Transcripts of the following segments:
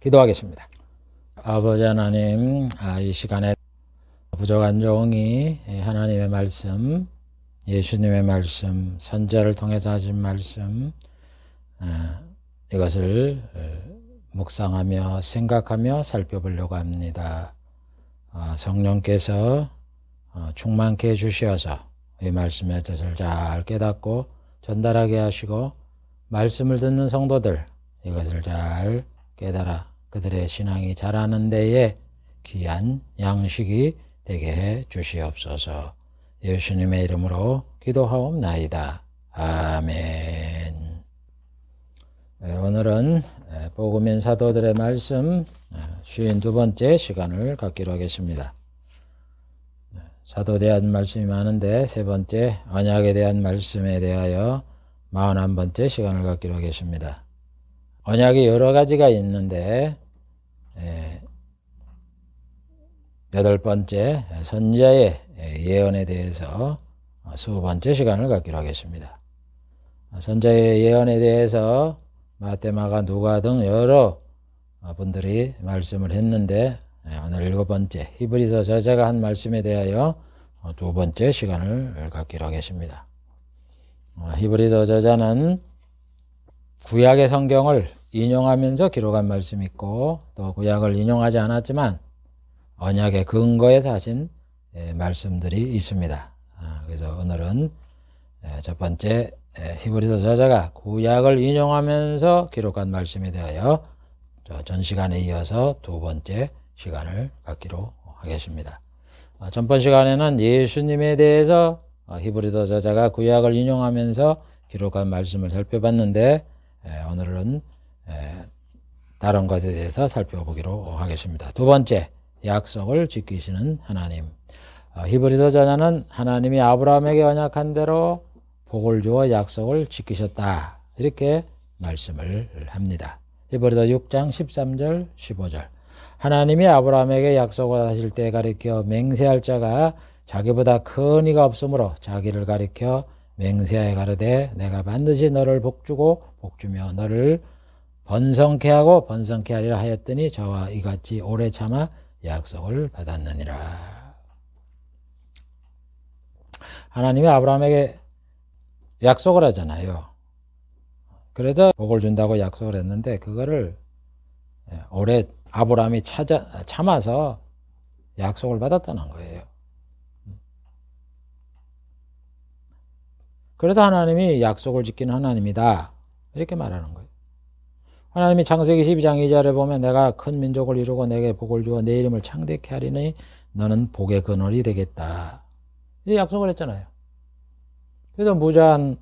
기도하겠습니다. 아버지 하나님, 이 시간에 부족한 종이 하나님의 말씀, 예수님의 말씀, 선지자를 통해서 하신 말씀, 이것을 묵상하며 생각하며 살펴보려고 합니다. 성령께서 충만케 해주셔서 이 말씀의 뜻을 잘 깨닫고 전달하게 하시고, 말씀을 듣는 성도들 이것을 잘 깨달아 그들의 신앙이 자라는 데에 귀한 양식이 되게 해 주시옵소서. 예수님의 이름으로 기도하옵나이다. 아멘. 오늘은 복음인 사도들의 말씀 52번째 시간을 갖기로 하겠습니다. 사도에 대한 말씀이 많은데 세 번째 언약에 대한 말씀에 대하여 41번째 시간을 갖기로 하겠습니다. 언약이 여러 가지가 있는데 8번째 선지자의 예언에 대해서 20번째 시간을 갖기로 하겠습니다. 선지자의 예언에 대해서 마태, 마가, 누가 등 여러 분들이 말씀을 했는데 오늘 7번째 히브리서 저자가 한 말씀에 대하여 2번째 시간을 갖기로 하겠습니다. 히브리서 저자는 구약의 성경을 인용하면서 기록한 말씀이 있고, 또 구약을 인용하지 않았지만 언약의 근거에서 하신 말씀들이 있습니다. 그래서 오늘은 첫 번째 히브리서 저자가 구약을 인용하면서 기록한 말씀에 대하여 전 시간에 이어서 2번째 시간을 갖기로 하겠습니다. 전번 시간에는 예수님에 대해서 히브리서 저자가 구약을 인용하면서 기록한 말씀을 살펴봤는데, 오늘은 다른 것에 대해서 살펴보기로 하겠습니다. 2번째, 약속을 지키시는 하나님. 히브리서 저자는 하나님이 아브라함에게 언약한 대로 복을 주어 약속을 지키셨다, 이렇게 말씀을 합니다. 히브리서 6장 13절 15절. 하나님이 아브라함에게 약속을 하실 때 가리켜 맹세할 자가 자기보다 큰 이가 없으므로 자기를 가리켜 맹세하여 가로되 내가 반드시 너를 복주고 복주며 너를 번성케 하고 번성케 하리라 하였더니 저와 이같이 오래 참아 약속을 받았느니라. 하나님이 아브라함에게 약속을 하잖아요. 그래서 복을 준다고 약속을 했는데, 그거를 오래 아브라함이 참아서 약속을 받았다는 거예요. 그래서 하나님이 약속을 지키는 하나님이다, 이렇게 말하는 거예요. 하나님이 창세기 12장 2절에 보면 내가 큰 민족을 이루고 내게 복을 주어 내 이름을 창대케 하리니 너는 복의 근원이 되겠다, 이 약속을 했잖아요. 그래서 무자한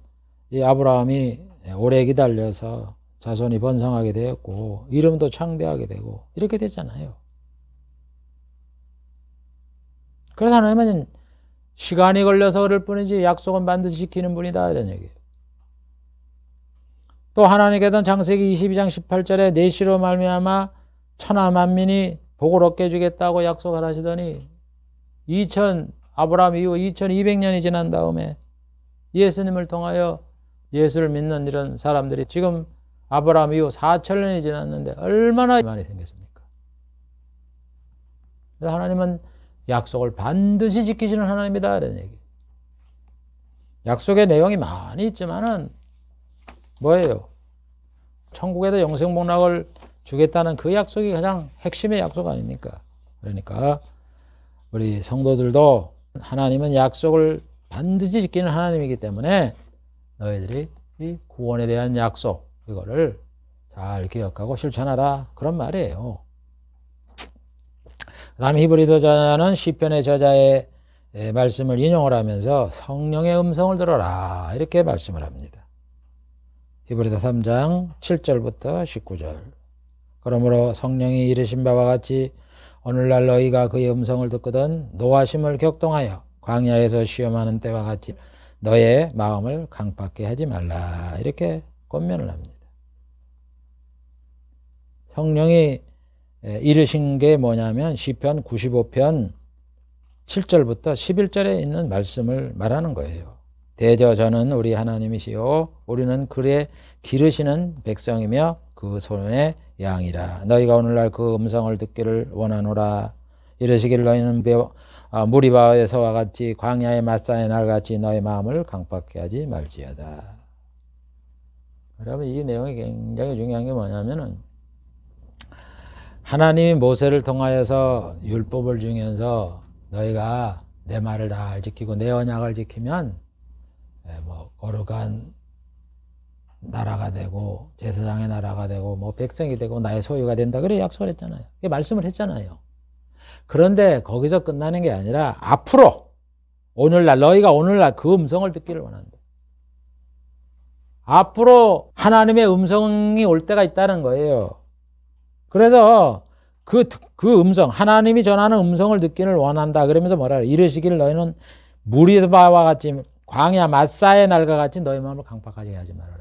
이 아브라함이 오래 기다려서 자손이 번성하게 되었고 이름도 창대하게 되고 이렇게 됐잖아요. 그래서 하나님은 시간이 걸려서 그럴 뿐이지 약속은 반드시 지키는 분이다, 이런 얘기예요. 또 하나님께서는 창세기 22장 18절에 내 씨로 말미암아 천하 만민이 복을 얻게 해주겠다고 약속을 하시더니 아브라함 이후 2200년이 지난 다음에 예수님을 통하여 예수를 믿는 이런 사람들이 지금 아브라함 이후 4000년이 지났는데 얼마나 많이 생겼습니까? 그래서 하나님은 약속을 반드시 지키시는 하나님이다, 이런 얘기. 약속의 내용이 많이 있지만은 뭐예요? 천국에도 영생복락을 주겠다는 그 약속이 가장 핵심의 약속 아닙니까? 그러니까 우리 성도들도 하나님은 약속을 반드시 지키는 하나님이기 때문에 너희들이 이 구원에 대한 약속, 이거를 잘 기억하고 실천하라, 그런 말이에요. 그 다음에 히브리서 저자는 시편의 저자의 말씀을 인용을 하면서 성령의 음성을 들어라, 이렇게 말씀을 합니다. 히브리서 3장 7절부터 19절. 그러므로 성령이 이르신 바와 같이 오늘날 너희가 그의 음성을 듣거든 노하심을 격동하여 광야에서 시험하는 때와 같이 너의 마음을 강팍게 하지 말라, 이렇게 권면을 합니다. 성령이 이르신 게 뭐냐면 시편 95편 7절부터 11절에 있는 말씀을 말하는 거예요. 대저 저는 우리 하나님이시요 우리는 그의 기르시는 백성이며 그 손에 양이라. 너희가 오늘날 그 음성을 듣기를 원하노라. 이르시기를 너희는 무리바에서와 같이 광야의 마사의 날같이 너희 마음을 강팍해 하지 말지어다. 여러분, 이 내용이 굉장히 중요한 게 뭐냐면은 하나님이 모세를 통하여서 율법을 주면서 너희가 내 말을 다 지키고 내 언약을 지키면 뭐 거룩한 나라가 되고 제사장의 나라가 되고 뭐 백성이 되고 나의 소유가 된다, 그래 약속을 했잖아요. 말씀을 했잖아요. 그런데 거기서 끝나는 게 아니라 앞으로 오늘날 너희가 오늘날 그 음성을 듣기를 원한다. 앞으로 하나님의 음성이 올 때가 있다는 거예요. 그래서 그 음성, 하나님이 전하는 음성을 듣기를 원한다. 그러면서 뭐라 그래? 이르시기를 너희는 무리바와 같이 광야 마사의 날과 같이 너희 마음을 강팍하게 하지 말아라.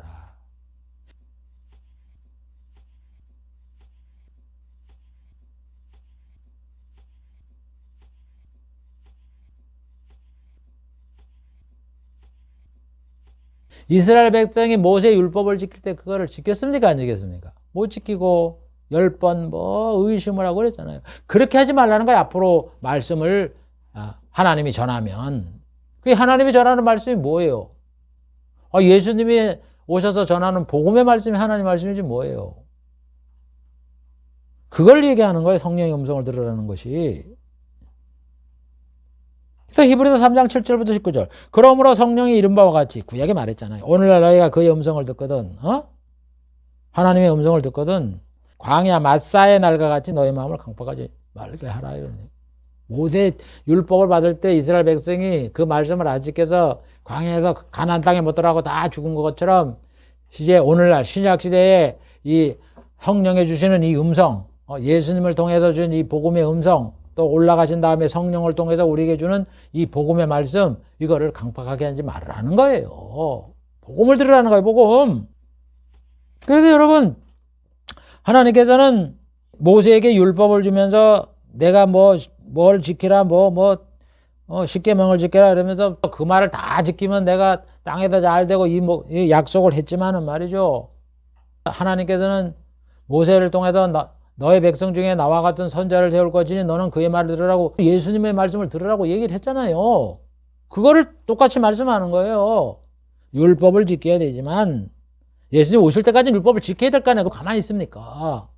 이스라엘 백성이 모세 율법을 지킬 때 그거를 지켰습니까? 안 지켰습니까? 못 지키고 10번 뭐 의심을 하고 그랬잖아요. 그렇게 하지 말라는 거예요. 앞으로 말씀을 하나님이 전하면. 그게 하나님이 전하는 말씀이 뭐예요? 예수님이 오셔서 전하는 복음의 말씀이 하나님 말씀이지 뭐예요? 그걸 얘기하는 거예요. 성령의 음성을 들으라는 것이. 그래서 히브리서 3장 7절부터 19절. 그러므로 성령이 이른 바와 같이 구약에 말했잖아요. 오늘날 너희가 그의 음성을 듣거든, 하나님의 음성을 듣거든 광야 마사의 날과 같이 너희 마음을 강팍하지 말게 하라. 이러네. 모세 율법을 받을 때 이스라엘 백성이 그 말씀을 안 지켜서 광야에서 가나안 땅에 못 들어가고 다 죽은 것처럼 이제 오늘날 신약 시대에 이 성령이 주시는 이 음성, 예수님을 통해서 준 이 복음의 음성, 또 올라가신 다음에 성령을 통해서 우리에게 주는 이 복음의 말씀, 이거를 강팍하게 하지 말라는 거예요. 복음을 들으라는 거예요. 복음. 그래서 여러분, 하나님께서는 모세에게 율법을 주면서 내가 뭘 지키라, 십계명을 지키라 이러면서 그 말을 다 지키면 내가 땅에다 잘 되고 이 약속을 했지만은 말이죠. 하나님께서는 모세를 통해서 너의 백성 중에 나와 같은 선자를 세울 것이니 너는 그의 말을 들으라고, 예수님의 말씀을 들으라고 얘기를 했잖아요. 그거를 똑같이 말씀하는 거예요. 율법을 지켜야 되지만 예수님 오실 때까지는 율법을 지켜야 될 거 아니에요. 가만히 있습니까?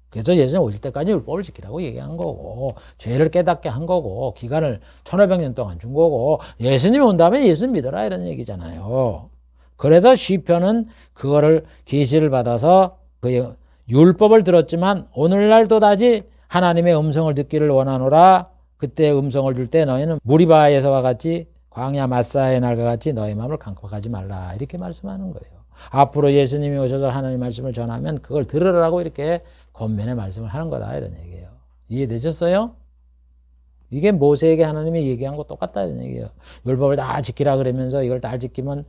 그래서 예수님 오실 때까지 율법을 지키라고 얘기한 거고, 죄를 깨닫게 한 거고, 기간을 1500년 동안 준 거고, 예수님이 온다면 예수님 믿어라 이런 얘기잖아요. 그래서 시편은 그거를 계시를 받아서 그 율법을 들었지만 오늘날 또다시 하나님의 음성을 듣기를 원하노라. 그때 음성을 줄 때 너희는 무리바에서와 같이 광야 마사의 날과 같이 너희 마음을 강팍하지 말라. 이렇게 말씀하는 거예요. 앞으로 예수님이 오셔서 하나님 말씀을 전하면 그걸 들으라고 이렇게 권면의 말씀을 하는 거다 이런 얘기예요. 이해되셨어요? 이게 모세에게 하나님이 얘기한 거 똑같다 이런 얘기예요. 율법을 다 지키라 그러면서 이걸 다 지키면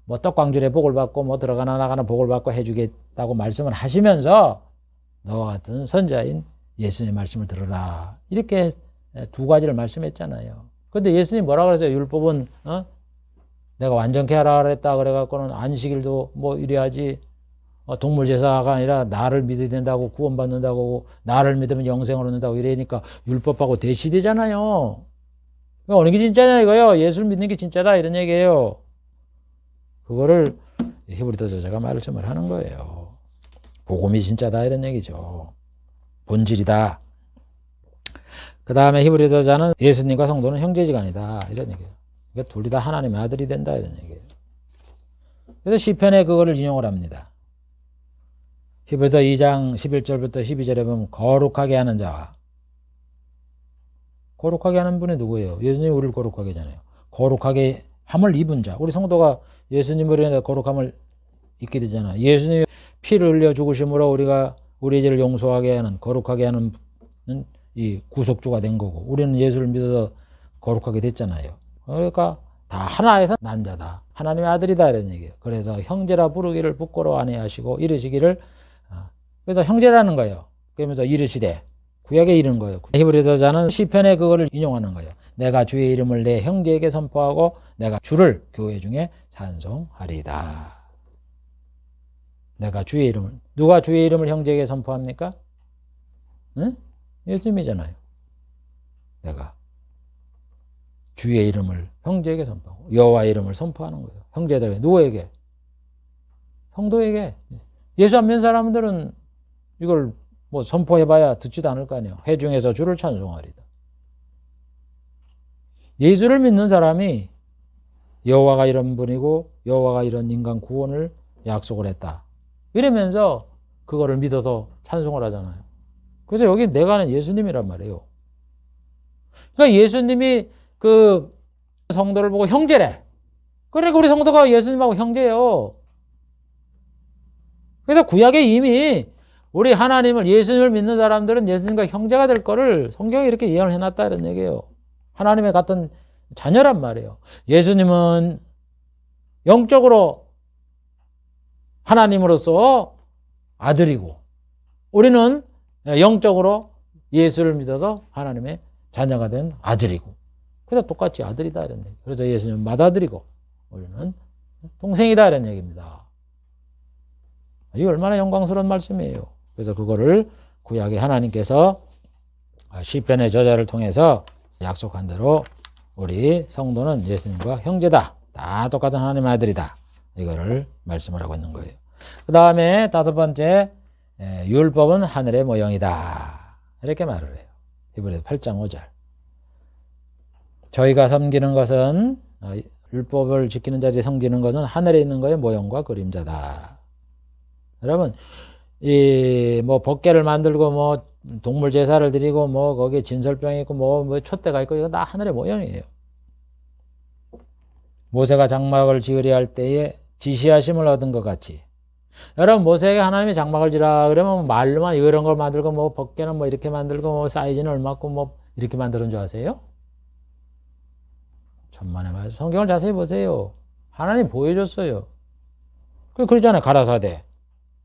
뭐 떡광줄에 복을 받고 뭐 들어가나 나가나 복을 받고 해주겠다고 말씀을 하시면서 너와 같은 선자인 예수님의 말씀을 들으라. 이렇게 두 가지를 말씀했잖아요. 근데 예수님 뭐라 그랬어요? 율법은 내가 완전케 하라 그랬다 그래갖고는 안식일도 뭐 이래야지, 동물 제사가 아니라 나를 믿어야 된다고, 구원받는다고, 나를 믿으면 영생을 얻는다고 이러니까 율법하고 대시되잖아요. 어느 게 진짜냐 이거요. 예수를 믿는 게 진짜다 이런 얘기예요. 그거를 히브리서 저자가 말씀을 하는 거예요. 복음이 진짜다 이런 얘기죠. 본질이다. 그 다음에 히브리서 저자는 예수님과 성도는 형제지간이다 이런 얘기예요. 그러니까 둘이 다 하나님의 아들이 된다 이런 얘기예요. 그래서 시편에 그거를 인용을 합니다. 히브리서 2장 11절부터 12절에 보면 거룩하게 하는 자와, 거룩하게 하는 분이 누구예요? 예수님이 우리를 거룩하게 하잖아요. 거룩하게 함을 입은 자, 우리 성도가 예수님으로 인해 거룩함을 입게 되잖아요. 예수님이 피를 흘려 죽으심으로 우리가 우리의 죄를 용서하게 하는, 거룩하게 하는 이 구속주가 된 거고, 우리는 예수를 믿어서 거룩하게 됐잖아요. 그러니까 다 하나에서 난 자다, 하나님의 아들이다 이런 얘기예요. 그래서 형제라 부르기를 부끄러워 안 하시고 이르시기를, 그래서 형제라는 거예요. 그러면서 이르시되, 구약에 이르는 거예요. 히브리서자는 시편에 그거를 인용하는 거예요. 내가 주의 이름을 내 형제에게 선포하고 내가 주를 교회 중에 찬송하리다. 내가 주의 이름을, 누가 주의 이름을 형제에게 선포합니까? 응? 예수님이잖아요. 내가 주의 이름을 형제에게 선포하고 여호와 이름을 선포하는 거예요. 형제들에게. 누구에게? 성도에게. 예수 안 믿는 사람들은 이걸 뭐 선포해봐야 듣지도 않을 거 아니에요. 회중에서 주를 찬송하리다. 예수를 믿는 사람이 여호와가 이런 분이고 여호와가 이런 인간 구원을 약속을 했다. 이러면서 그거를 믿어서 찬송을 하잖아요. 그래서 여기 내가 아는 예수님이란 말이에요. 그러니까 예수님이 그 성도를 보고 형제래. 그러니까 우리 성도가 예수님하고 형제예요. 그래서 구약에 이미 우리 하나님을, 예수님을 믿는 사람들은 예수님과 형제가 될 거를 성경이 이렇게 예언을 해놨다 이런 얘기예요. 하나님의 같은 자녀란 말이에요. 예수님은 영적으로 하나님으로서 아들이고 우리는 영적으로 예수를 믿어서 하나님의 자녀가 된 아들이고, 그래서 똑같이 아들이다 이런 얘기. 그래서 예수님은 맏아들이고 우리는 동생이다 이런 얘기입니다. 이게 얼마나 영광스러운 말씀이에요. 그래서 그거를 구약의 하나님께서 시편의 저자를 통해서 약속한 대로 우리 성도는 예수님과 형제다. 다 똑같은 하나님의 아들이다. 이거를 말씀을 하고 있는 거예요. 그 다음에 다섯 번째, 율법은 하늘의 모형이다. 이렇게 말을 해요. 히브리서 8장 5절. 저희가 섬기는 것은, 율법을 지키는 자들이 섬기는 것은 하늘에 있는 거의 모형과 그림자다. 여러분, 뭐 법궤를 만들고 뭐 동물 제사를 드리고 뭐 거기에 진설병이 있고 뭐 촛대가 있고 이거 다 하늘의 모형이에요. 모세가 장막을 지으려 할 때에 지시하심을 얻은 것 같이, 여러분 모세에게 하나님이 장막을 지라 그러면 말로만 이런 걸 만들고 뭐 법궤는 뭐 이렇게 만들고 뭐 사이즈는 얼마고 뭐 이렇게 만드는 줄 아세요? 천만의 말씀. 성경을 자세히 보세요. 하나님 보여줬어요. 그러잖아요. 가라사대.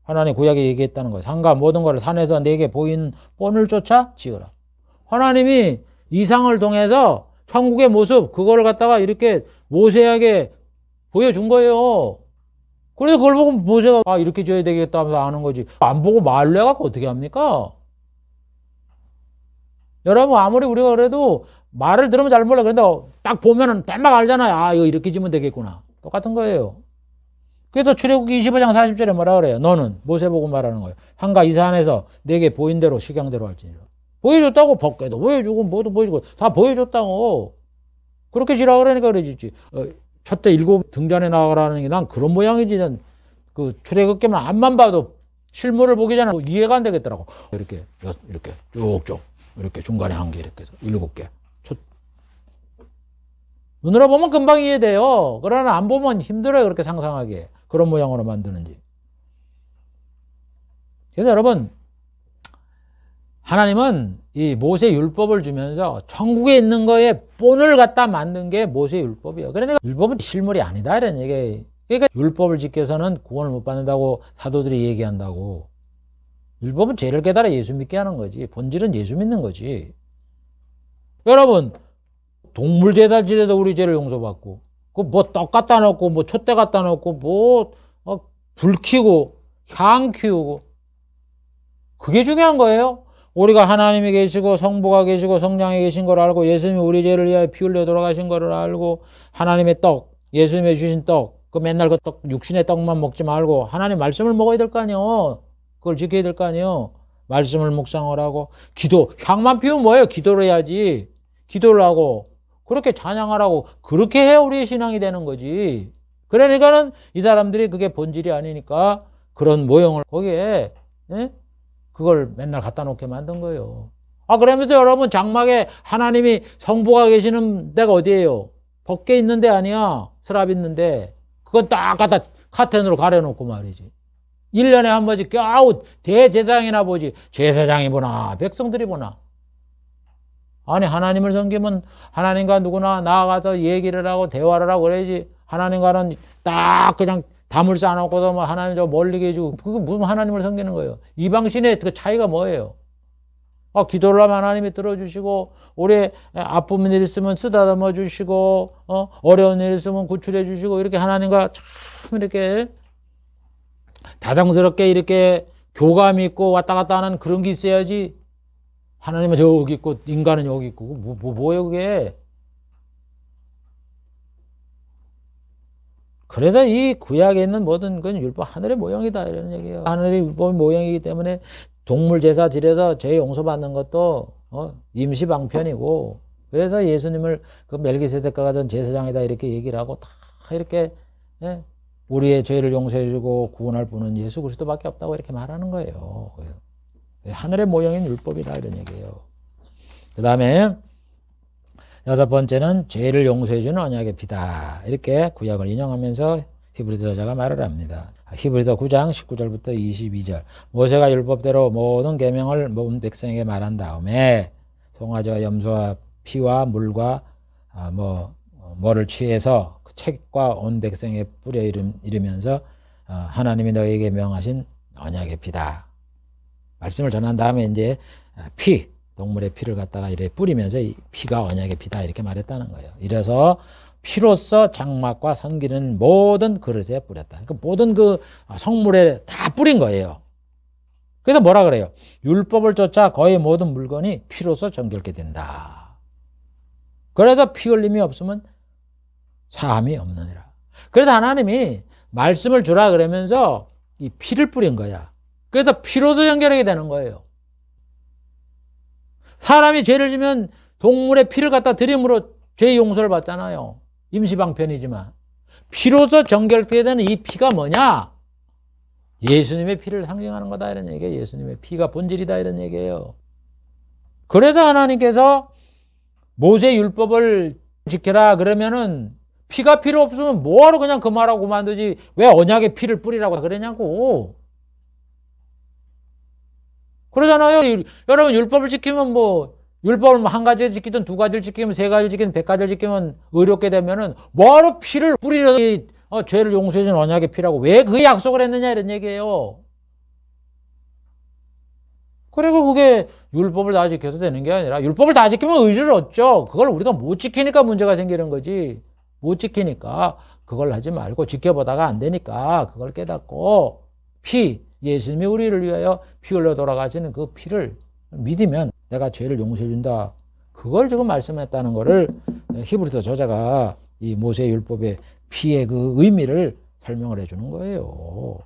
하나님 구약에 얘기했다는 거예요. 산과 모든 것을 산에서 내게 보이는 본을 쫓아 지으라. 하나님이 이상을 통해서 천국의 모습, 그거를 갖다가 이렇게 모세에게 보여준 거예요. 그래서 그걸 보고 모세가 이렇게 지어야 되겠다 하면서 아는 거지. 안 보고 말로 해갖고 어떻게 합니까? 여러분 아무리 우리가 그래도 말을 들으면 잘 몰라. 그런데 딱 보면은 대막 알잖아요. 이거 이렇게 지면 되겠구나. 똑같은 거예요. 그래서 출애굽기 25장 40절에 뭐라 그래요? 너는 모세 보고 말하는 거예요. 한가 이 산에서 내게 보인 대로 식양대로 할지니라. 보여줬다고. 법궤도 보여주고 뭐도 보여주고 다 보여줬다고. 그렇게 지라 그러니까 그러지. 첫째 일곱 등잔에 나가라는 게 난 그런 모양이지. 난 그 출애굽기만 앞만 봐도 실물을 보기 전에 이해가 안 되겠더라고. 이렇게 쭉쭉 이렇게 중간에 한 개 이렇게 해서 7개. 눈으로 보면 금방 이해돼요. 그러나 안 보면 힘들어요. 그렇게 상상하기에. 그런 모양으로 만드는지. 그래서 여러분, 하나님은 이 모세 율법을 주면서 천국에 있는 거에 본을 갖다 만든 게 모세 율법이에요. 그러니까 율법은 실물이 아니다 이런 얘기. 그러니까 율법을 지켜서는 구원을 못 받는다고 사도들이 얘기한다고. 율법은 죄를 깨달아 예수 믿게 하는 거지. 본질은 예수 믿는 거지. 여러분, 동물 제사 지내서 우리 죄를 용서받고, 그 뭐 떡 갖다 놓고, 뭐 촛대 갖다 놓고, 뭐 불 켜고, 향 키우고, 그게 중요한 거예요. 우리가 하나님이 계시고 성부가 계시고 성령이 계신 걸 알고 예수님이 우리 죄를 위하여 피 흘려 돌아가신 걸 알고 하나님의 떡, 예수님이 주신 떡, 그 맨날 그 떡, 육신의 떡만 먹지 말고 하나님 말씀을 먹어야 될 거 아니에요. 그걸 지켜야 될 거 아니에요. 말씀을 묵상을 하고, 기도, 향만 피우면 뭐예요? 기도를 해야지. 기도를 하고 그렇게 찬양하라고. 그렇게 해야 우리의 신앙이 되는 거지. 그러니까는 이 사람들이 그게 본질이 아니니까 그런 모형을 거기에 그걸 맨날 갖다 놓게 만든 거예요. 그러면서 여러분 장막에 하나님이 성부가 계시는 데가 어디예요? 벗게 있는 데 아니야. 스랍 있는데 그건 딱 갖다 카텐으로 가려놓고 말이지. 1년에 한 번씩 겨우 대제사장이나 보지. 제사장이 보나 백성들이 보나. 아니 하나님을 섬기면 하나님과 누구나 나아가서 얘기를 하고 대화를 하고 그래야지. 하나님과는 딱 그냥 담을 쌓아놓고도 뭐 하나님 저 멀리 계시고 그게 무슨 하나님을 섬기는 거예요. 이방신의 그 차이가 뭐예요? 기도를 하면 하나님이 들어주시고 우리 아픈 일 있으면 쓰다듬어 주시고 어려운 일 있으면 구출해 주시고 이렇게 하나님과 참 이렇게 다정스럽게 이렇게 교감 있고 왔다 갔다 하는 그런 게 있어야지. 하나님은 저기 있고 인간은 여기 있고 뭐예요 그게. 그래서 이 구약에 있는 모든 건 율법 하늘의 모형이다 이런 얘기예요. 하늘의 율법 모형이기 때문에 동물 제사 지내서 죄 용서받는 것도 임시 방편이고, 그래서 예수님을 그 멜기세덱과 같은 제사장이다 이렇게 얘기를 하고 다 이렇게 우리의 죄를 용서해주고 구원할 분은 예수 그리스도밖에 없다고 이렇게 말하는 거예요. 하늘의 모형인 율법이다 이런 얘기예요. 그 다음에 여섯 번째는 죄를 용서해주는 언약의 피다. 이렇게 구약을 인용하면서 히브리서 저자가 말을 합니다. 히브리서 9장 19절부터 22절. 모세가 율법대로 모든 계명을 모든 백성에게 말한 다음에 송아지와 염소와 피와 물과 뭐를 취해서 그 책과 온 백성에 뿌려 이르면서 하나님이 너희에게 명하신 언약의 피다. 말씀을 전한 다음에 이제 피, 동물의 피를 갖다가 이렇게 뿌리면서 이 피가 언약의 피다 이렇게 말했다는 거예요. 이래서 피로써 장막과 섬기는 모든 그릇에 뿌렸다. 그러니까 모든 그 성물에 다 뿌린 거예요. 그래서 뭐라 그래요? 율법을 쫓아 거의 모든 물건이 피로써 정결케 된다. 그래서 피 흘림이 없으면 사함이 없느니라. 그래서 하나님이 말씀을 주라 그러면서 이 피를 뿌린 거야. 그래서 피로써 정결하게 되는 거예요. 사람이 죄를 지면 동물의 피를 갖다 드림으로 죄 용서를 받잖아요. 임시방편이지만 피로써 정결케 되는 이 피가 뭐냐? 예수님의 피를 상징하는 거다 이런 얘기예요. 예수님의 피가 본질이다 이런 얘기예요. 그래서 하나님께서 모세 율법을 지켜라 그러면은 피가 필요 없으면 뭐하러 그냥 그 말하고 그만두지 왜 언약의 피를 뿌리라고 그러냐고. 그러잖아요. 여러분 율법을 지키면 율법을 한 가지 지키든 두 가지를 지키면 세 가지를 지키든 100가지를 지키면 의롭게 되면은 뭐하러 피를 뿌리려 죄를 용서해주는 언약의 피라고 왜 그 약속을 했느냐 이런 얘기예요. 그리고 그게 율법을 다 지켜서 되는 게 아니라 율법을 다 지키면 의를 얻죠. 그걸 우리가 못 지키니까 문제가 생기는 거지. 못 지키니까 그걸 하지 말고 지켜보다가 안 되니까 그걸 깨닫고 예수님이 우리를 위하여 피 흘려 돌아가시는 그 피를 믿으면 내가 죄를 용서해 준다. 그걸 지금 말씀했다는 거를 히브리서 저자가 이 모세 율법의 피의 그 의미를 설명을 해주는 거예요.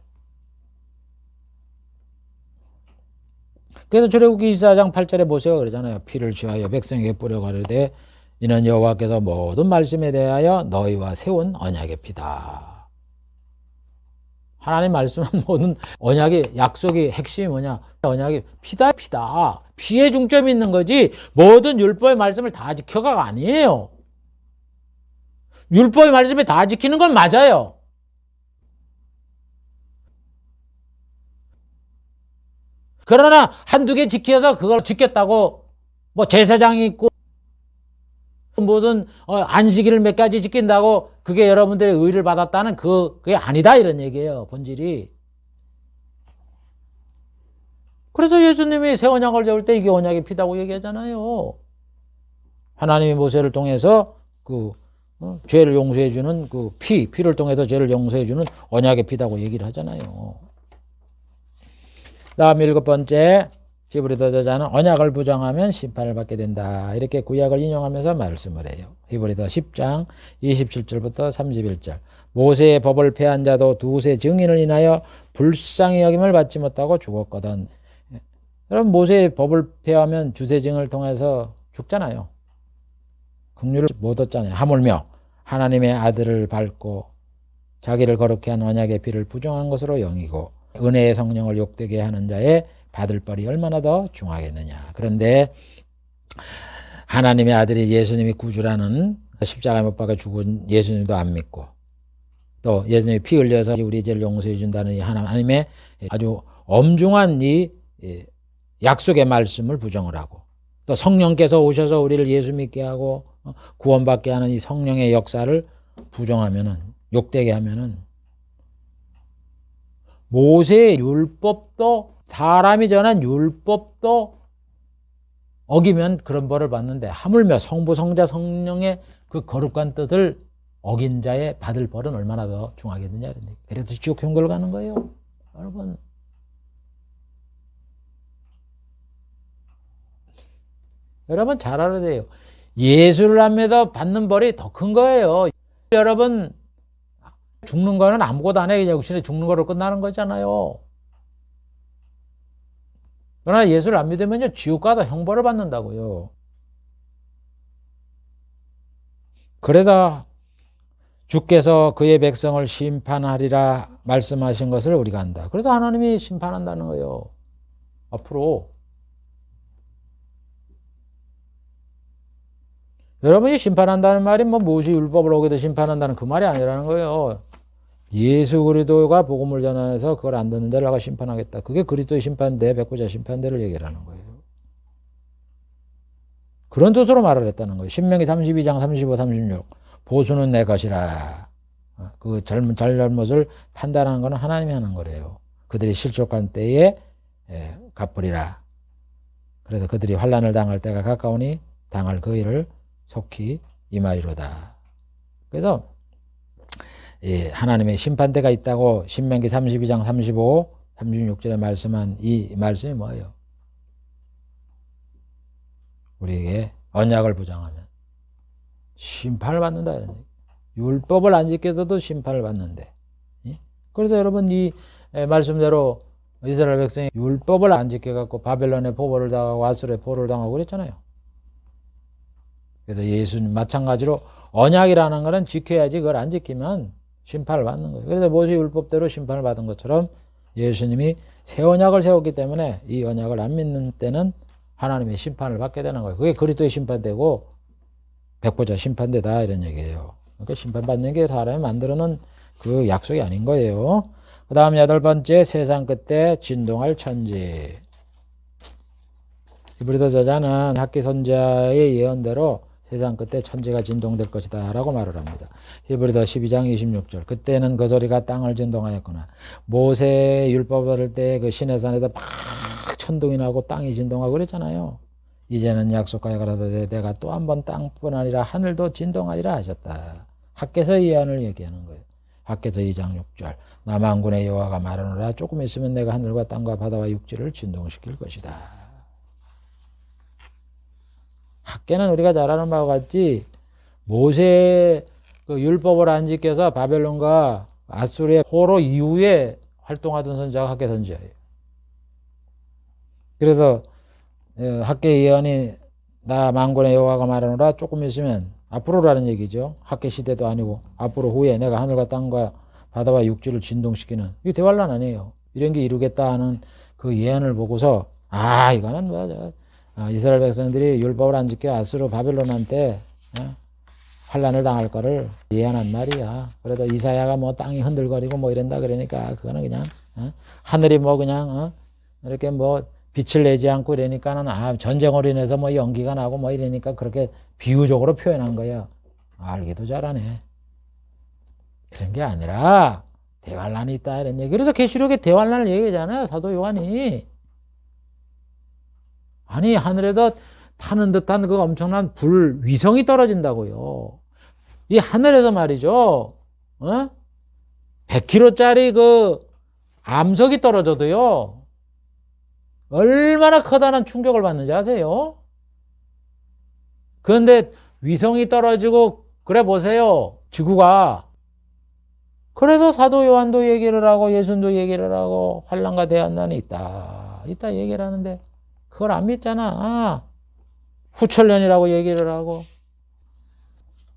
그래서 출애굽기 24장 8절에 모세가 그러잖아요. 피를 취하여 백성에게 뿌려 가르되 이는 여호와께서 모든 말씀에 대하여 너희와 세운 언약의 피다. 하나님 말씀은 모든 언약의 약속의 핵심이 뭐냐? 언약이 피다. 피에 중점이 있는 거지 모든 율법의 말씀을 다 지켜가가 아니에요. 율법의 말씀을 다 지키는 건 맞아요. 그러나 한두 개 지켜서 그걸 지켰다고 제사장이 있고 무슨 안식일을 몇 가지 지킨다고 그게 여러분들의 의를 받았다는 그게 아니다 이런 얘기예요. 본질이. 그래서 예수님이 새 언약을 세울 때 이게 언약의 피다고 얘기하잖아요. 하나님이 모세를 통해서 죄를 용서해 주는 피를 통해서 죄를 용서해 주는 언약의 피다고 얘기를 하잖아요. 다음 7번째, 히브리서 저자는 언약을 부정하면 심판을 받게 된다. 이렇게 구약을 인용하면서 말씀을 해요. 히브리서 10장 27절부터 31절. 모세의 법을 폐한 자도 두세 증인을 인하여 불쌍히 여김을 받지 못하고 죽었거든. 여러분 모세의 법을 폐하면 주세증을 통해서 죽잖아요. 긍휼을 못 얻잖아요. 하물며 하나님의 아들을 밟고 자기를 거룩케 한 언약의 피를 부정한 것으로 여기고 은혜의 성령을 욕되게 하는 자의 받을 벌이 얼마나 더 중하겠느냐. 그런데 하나님의 아들이 예수님이 구주라는 십자가에 못 박아 죽은 예수님도 안 믿고 또 예수님이 피 흘려서 우리 죄를 용서해 준다는 이 하나님의 아주 엄중한 이 약속의 말씀을 부정을 하고 또 성령께서 오셔서 우리를 예수 믿게 하고 구원받게 하는 이 성령의 역사를 부정하면은 욕되게 하면은 모세의 율법도 사람이 전한 율법도 어기면 그런 벌을 받는데 하물며 성부 성자 성령의 그 거룩한 뜻을 어긴 자의 받을 벌은 얼마나 더 중하겠느냐. 그래서 지옥 형벌 가는 거예요. 여러분 잘 알아야 돼요. 예수를 하면서 받는 벌이 더 큰 거예요. 여러분 죽는 거는 아무것도 안 해. 그냥 육신에 죽는 거로 끝나는 거잖아요. 그러나 예수를 안 믿으면요, 지옥 가서 형벌을 받는다고요. 그래서 주께서 그의 백성을 심판하리라 말씀하신 것을 우리가 안다. 그래서 하나님이 심판한다는 거예요. 앞으로. 여러분이 심판한다는 말이 뭐 모세 율법을 어기도 심판한다는 그 말이 아니라는 거예요. 예수 그리스도가 복음을 전해서 그걸 안 듣는 자를 내가 심판하겠다. 그게 그리스도의 심판대, 백부자 심판대를 얘기하는 거예요. 그런 뜻으로 말을 했다는 거예요. 신명기 32장 35, 36. 보수는 내 것이라. 그 잘잘못을 판단하는 것은 하나님이 하는 거래요. 그들이 실족한 때에 갚으리라. 그래서 그들이 환난을 당할 때가 가까우니 당할 그 일을 속히 임하리로다. 그래서 하나님의 심판대가 있다고 신명기 32장 35, 36절에 말씀한 이 말씀이 뭐예요? 우리에게 언약을 부정하면 심판을 받는다. 이런 얘기. 율법을 안 지켜서도 심판을 받는데. 그래서 여러분 이 말씀대로 이스라엘 백성이 율법을 안 지켜갖고 바벨론의 포로를 당하고 아수르의 포로를 당하고 그랬잖아요. 그래서 예수님 마찬가지로 언약이라는 것은 지켜야지 그걸 안 지키면 심판을 받는 거예요. 그래서 모세 율법대로 심판을 받은 것처럼 예수님이 새 언약을 세웠기 때문에 이 언약을 안 믿는 때는 하나님의 심판을 받게 되는 거예요. 그게 그리스도의 심판되고 백보자 심판되다 이런 얘기예요. 그러니까 심판받는 게 사람이 만들어놓은 그 약속이 아닌 거예요. 그 다음 8번째, 세상 끝에 진동할 천지. 히브리서 저자는 학기 선지자의 예언대로 세상 끝에 천지가 진동될 것이다 라고 말을 합니다. 히브리서 12장 26절. 그때는 그 소리가 땅을 진동하였구나. 모세 율법 받을 때 그 시내산에다 막 천둥이 나고 땅이 진동하고 그랬잖아요. 이제는 약속하여 가라사대 내가 또 한 번 땅뿐 아니라 하늘도 진동하리라 하셨다. 학개서 예언을 얘기하는 거예요. 학개서 2장 6절. 나 만군의 여호와가 말하노라 조금 있으면 내가 하늘과 땅과 바다와 육지를 진동시킬 것이다. 학개는 우리가 잘 아는 바와 같이 모세 그 율법을 안 지켜서 바벨론과 아수르의 포로 이후에 활동하던 선지자가 학개 선지자예요. 그래서 학개 예언이 나 만군의 여호와가 말하노라 조금 있으면 앞으로라는 얘기죠. 학개 시대도 아니고 앞으로 후에 내가 하늘과 땅과 바다와 육지를 진동시키는 이게 대환란 아니에요. 이런 게 이루겠다 하는 그 예언을 보고서 이거는 뭐야 이스라엘 백성들이 율법을 안 지켜 아수르 바벨론한테 환란을 당할 거를 예언한 말이야. 그래도 이사야가 뭐 땅이 흔들거리고 뭐 이런다 그러니까 그거는 그냥 하늘이 뭐 그냥 이렇게 뭐 빛을 내지 않고 이러니까는 전쟁으로 인해서 뭐 연기가 나고 뭐 이러니까 그렇게 비유적으로 표현한 거야. 알기도 잘하네. 그런 게 아니라 대환란이 있다 이런 얘기. 그래서 계시록에 대환란을 얘기하잖아요. 사도 요한이. 아니 하늘에서 타는 듯한 그 엄청난 불 위성이 떨어진다고요. 이 하늘에서 말이죠. 100kg짜리 그 암석이 떨어져도요. 얼마나 커다란 충격을 받는지 아세요? 그런데 위성이 떨어지고 그래 보세요. 지구가. 그래서 사도 요한도 얘기를 하고 예수님도 얘기를 하고 환난과 대환난이 있다 얘기를 하는데 그걸 안 믿잖아. 후천년이라고 얘기를 하고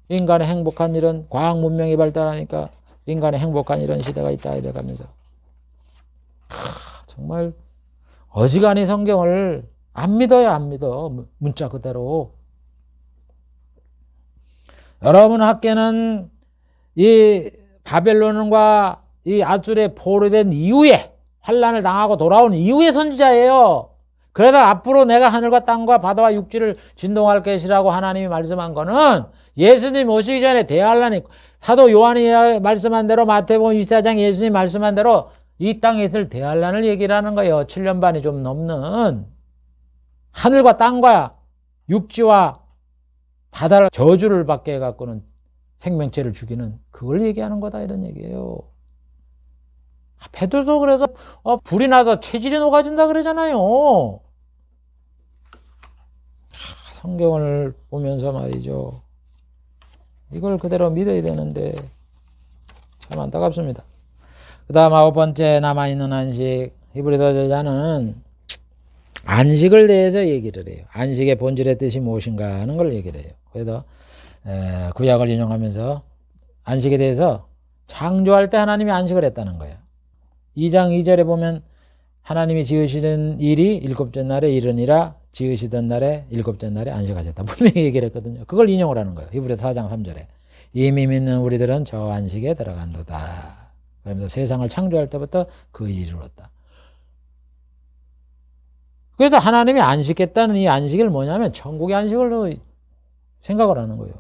인간의 행복한 이런 과학 문명이 발달하니까 인간의 행복한 이런 시대가 있다 이래가면서 정말 어지간히 성경을 안 믿어요. 안 믿어. 문자 그대로. 여러분 학계는 이 바벨론과 이 아수르에 포로된 이후에 환란을 당하고 돌아온 이후의 선지자예요. 그러다 앞으로 내가 하늘과 땅과 바다와 육지를 진동할 것이라고 하나님이 말씀한 거는 예수님 오시기 전에 대환란이 있고 사도 요한이 말씀한 대로 마태복음 24장 예수님 말씀한 대로 이 땅에 있을 대환란을 얘기를 하는 거예요. 7년 반이 좀 넘는 하늘과 땅과 육지와 바다를 저주를 받게 해갖고는 생명체를 죽이는 그걸 얘기하는 거다 이런 얘기예요. 베드로도 그래서 불이 나서 체질이 녹아진다 그러잖아요. 성경을 보면서 말이죠. 이걸 그대로 믿어야 되는데 참 안타깝습니다. 그 다음 9번째 남아있는 안식. 히브리서 저자는 안식을 대해서 얘기를 해요. 안식의 본질의 뜻이 무엇인가 하는 걸 얘기를 해요. 그래서 구약을 인용하면서 안식에 대해서 창조할 때 하나님이 안식을 했다는 거예요. 2장 2절에 보면 하나님이 지으시던 일이 일곱째 날에 이르니라 지으시던 날에 일곱째 날에 안식하셨다. 분명히 얘기를 했거든요. 그걸 인용을 하는 거예요. 히브리서 4장 3절에. 이미 믿는 우리들은 저 안식에 들어간도다. 그러면서 세상을 창조할 때부터 그 일이 이루었다. 그래서 하나님이 안식했다는 이 안식을 뭐냐면 천국의 안식을 생각을 하는 거예요.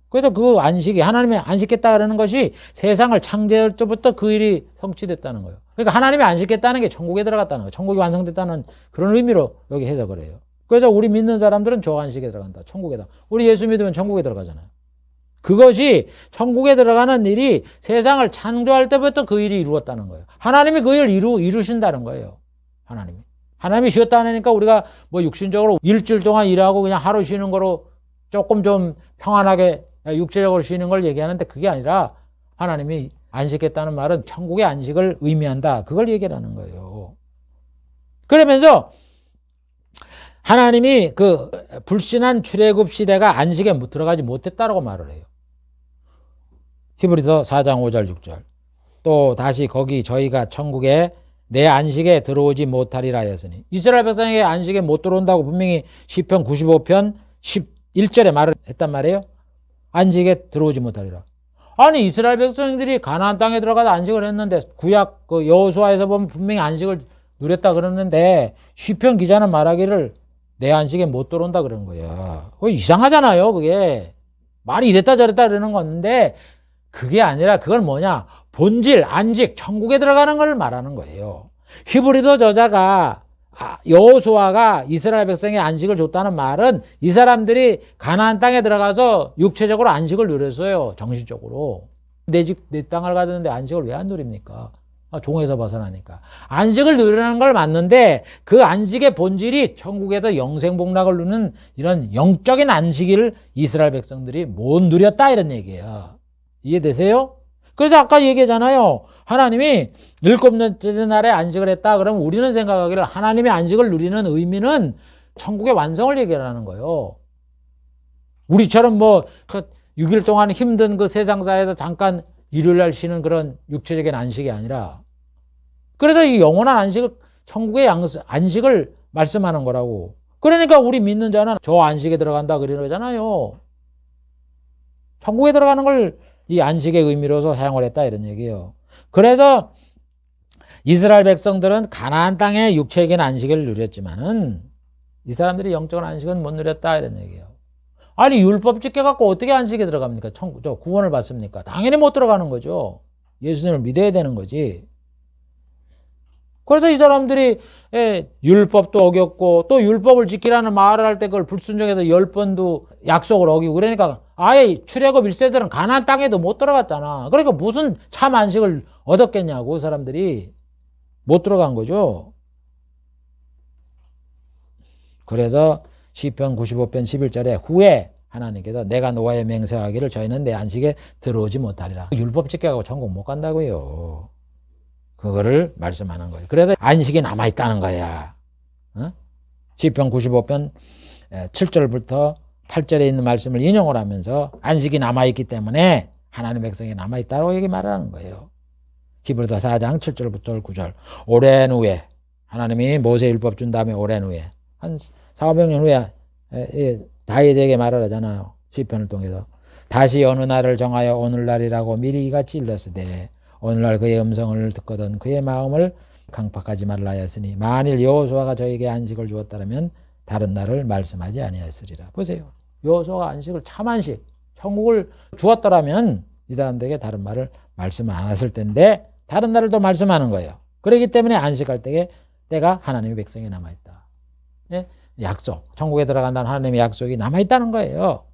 그래서 그 안식이 하나님이 안식했다 그러는 것이 세상을 창조할 때부터 그 일이 성취됐다는 거예요. 그러니까 하나님이 안식했다는 게 천국에 들어갔다는 거예요. 천국이 완성됐다는 그런 의미로 여기 해석을 해요. 그래서 우리 믿는 사람들은 저 안식에 들어간다. 천국에다. 우리 예수 믿으면 천국에 들어가잖아요. 그것이 천국에 들어가는 일이 세상을 창조할 때부터 그 일이 이루었다는 거예요. 하나님이 그 일을 이루신다는 거예요. 하나님이 쉬었다 하니까 우리가 뭐 육신적으로 일주일 동안 일하고 그냥 하루 쉬는 거로 조금 좀 평안하게 육체적으로 쉬는 걸 얘기하는데 그게 아니라 하나님이 안식했다는 말은 천국의 안식을 의미한다. 그걸 얘기하는 거예요. 그러면서 하나님이 그 불신한 출애굽 시대가 안식에 들어가지 못했다라고 말을 해요. 히브리서 4장 5절 6절. 또 다시 거기 저희가 천국에 내 안식에 들어오지 못하리라 하였으니 이스라엘 백성에게 안식에 못 들어온다고 분명히 시편 95편 11절에 말을 했단 말이에요. 안식에 들어오지 못하리라. 아니 이스라엘 백성들이 가나안 땅에 들어가서 안식을 했는데 구약 그 여호수아에서 보면 분명히 안식을 누렸다 그러는데 시편 기자는 말하기를 내 안식에 못 들어온다 그러는 거야. 이상하잖아요. 그게 말이 이랬다 저랬다 그러는 건데 그게 아니라 그건 뭐냐 본질 안식 천국에 들어가는 걸 말하는 거예요. 히브리서 저자가 여호수아가 이스라엘 백성에 안식을 줬다는 말은 이 사람들이 가나안 땅에 들어가서 육체적으로 안식을 누렸어요. 정신적으로. 내 땅을 가졌는데 안식을 왜 안 누립니까? 종에서 벗어나니까. 안식을 누리는 걸 맞는데 그 안식의 본질이 천국에서 영생복락을 누리는 이런 영적인 안식을 이스라엘 백성들이 못 누렸다 이런 얘기예요. 이해되세요? 그래서 아까 얘기했잖아요. 하나님이 일곱째 날에 안식을 했다. 그러면 우리는 생각하기를 하나님의 안식을 누리는 의미는 천국의 완성을 얘기하는 거예요. 우리처럼 뭐 6일 동안 힘든 그 세상사에서 잠깐 일요일날 쉬는 그런 육체적인 안식이 아니라 그래서 이 영원한 안식을 천국의 안식을 말씀하는 거라고. 그러니까 우리 믿는 자는 저 안식에 들어간다 그러잖아요. 천국에 들어가는 걸 이 안식의 의미로서 사용을 했다 이런 얘기예요. 그래서 이스라엘 백성들은 가나안 땅의 육체적인 안식을 누렸지만은 이 사람들이 영적인 안식은 못 누렸다 이런 얘기예요. 아니 율법 지켜갖고 어떻게 안식에 들어갑니까? 저 구원을 받습니까? 당연히 못 들어가는 거죠. 예수님을 믿어야 되는 거지. 그래서 이 사람들이 율법도 어겼고 또 율법을 지키라는 말을 할 때 그걸 불순종해서 10번도 약속을 어기고 그러니까 아예 출애굽 1세들은 가나안 땅에도 못 들어갔잖아. 그러니까 무슨 참 안식을 얻었겠냐고 그 사람들이 못 들어간 거죠. 그래서 시편 95편 11절에 후에 하나님께서 내가 노아에 맹세하기를 저희는 내 안식에 들어오지 못하리라. 율법 지켜가고 천국 못 간다고요. 그거를 말씀하는 거예요. 그래서 안식이 남아있다는 거야. 시편 95편 7절부터 8절에 있는 말씀을 인용을 하면서 안식이 남아있기 때문에 하나님의 백성이 남아있다고 여기 말하는 거예요. 히브리서 4장 7절부터 9절. 오랜 후에 하나님이 모세 율법 준 다음에 오랜 후에 한 400년 후에 다윗에게 말을 하잖아요. 시편을 통해서. 다시 어느 날을 정하여 오늘날이라고 미리 이같이 일렀으되 오늘날 그의 음성을 듣거든 그의 마음을 강팍하지 말라 하였으니 만일 여호수아가 저에게 안식을 주었다면 다른 날을 말씀하지 아니하였으리라. 보세요. 여호수아가 안식을 참 안식 천국을 주었더라면 이 사람들에게 다른 말을 말씀 안 했을 텐데 다른 날을 또 말씀하는 거예요. 그렇기 때문에 안식할 때가 하나님의 백성에 남아있다. 네? 약속 천국에 들어간다는 하나님의 약속이 남아있다는 거예요.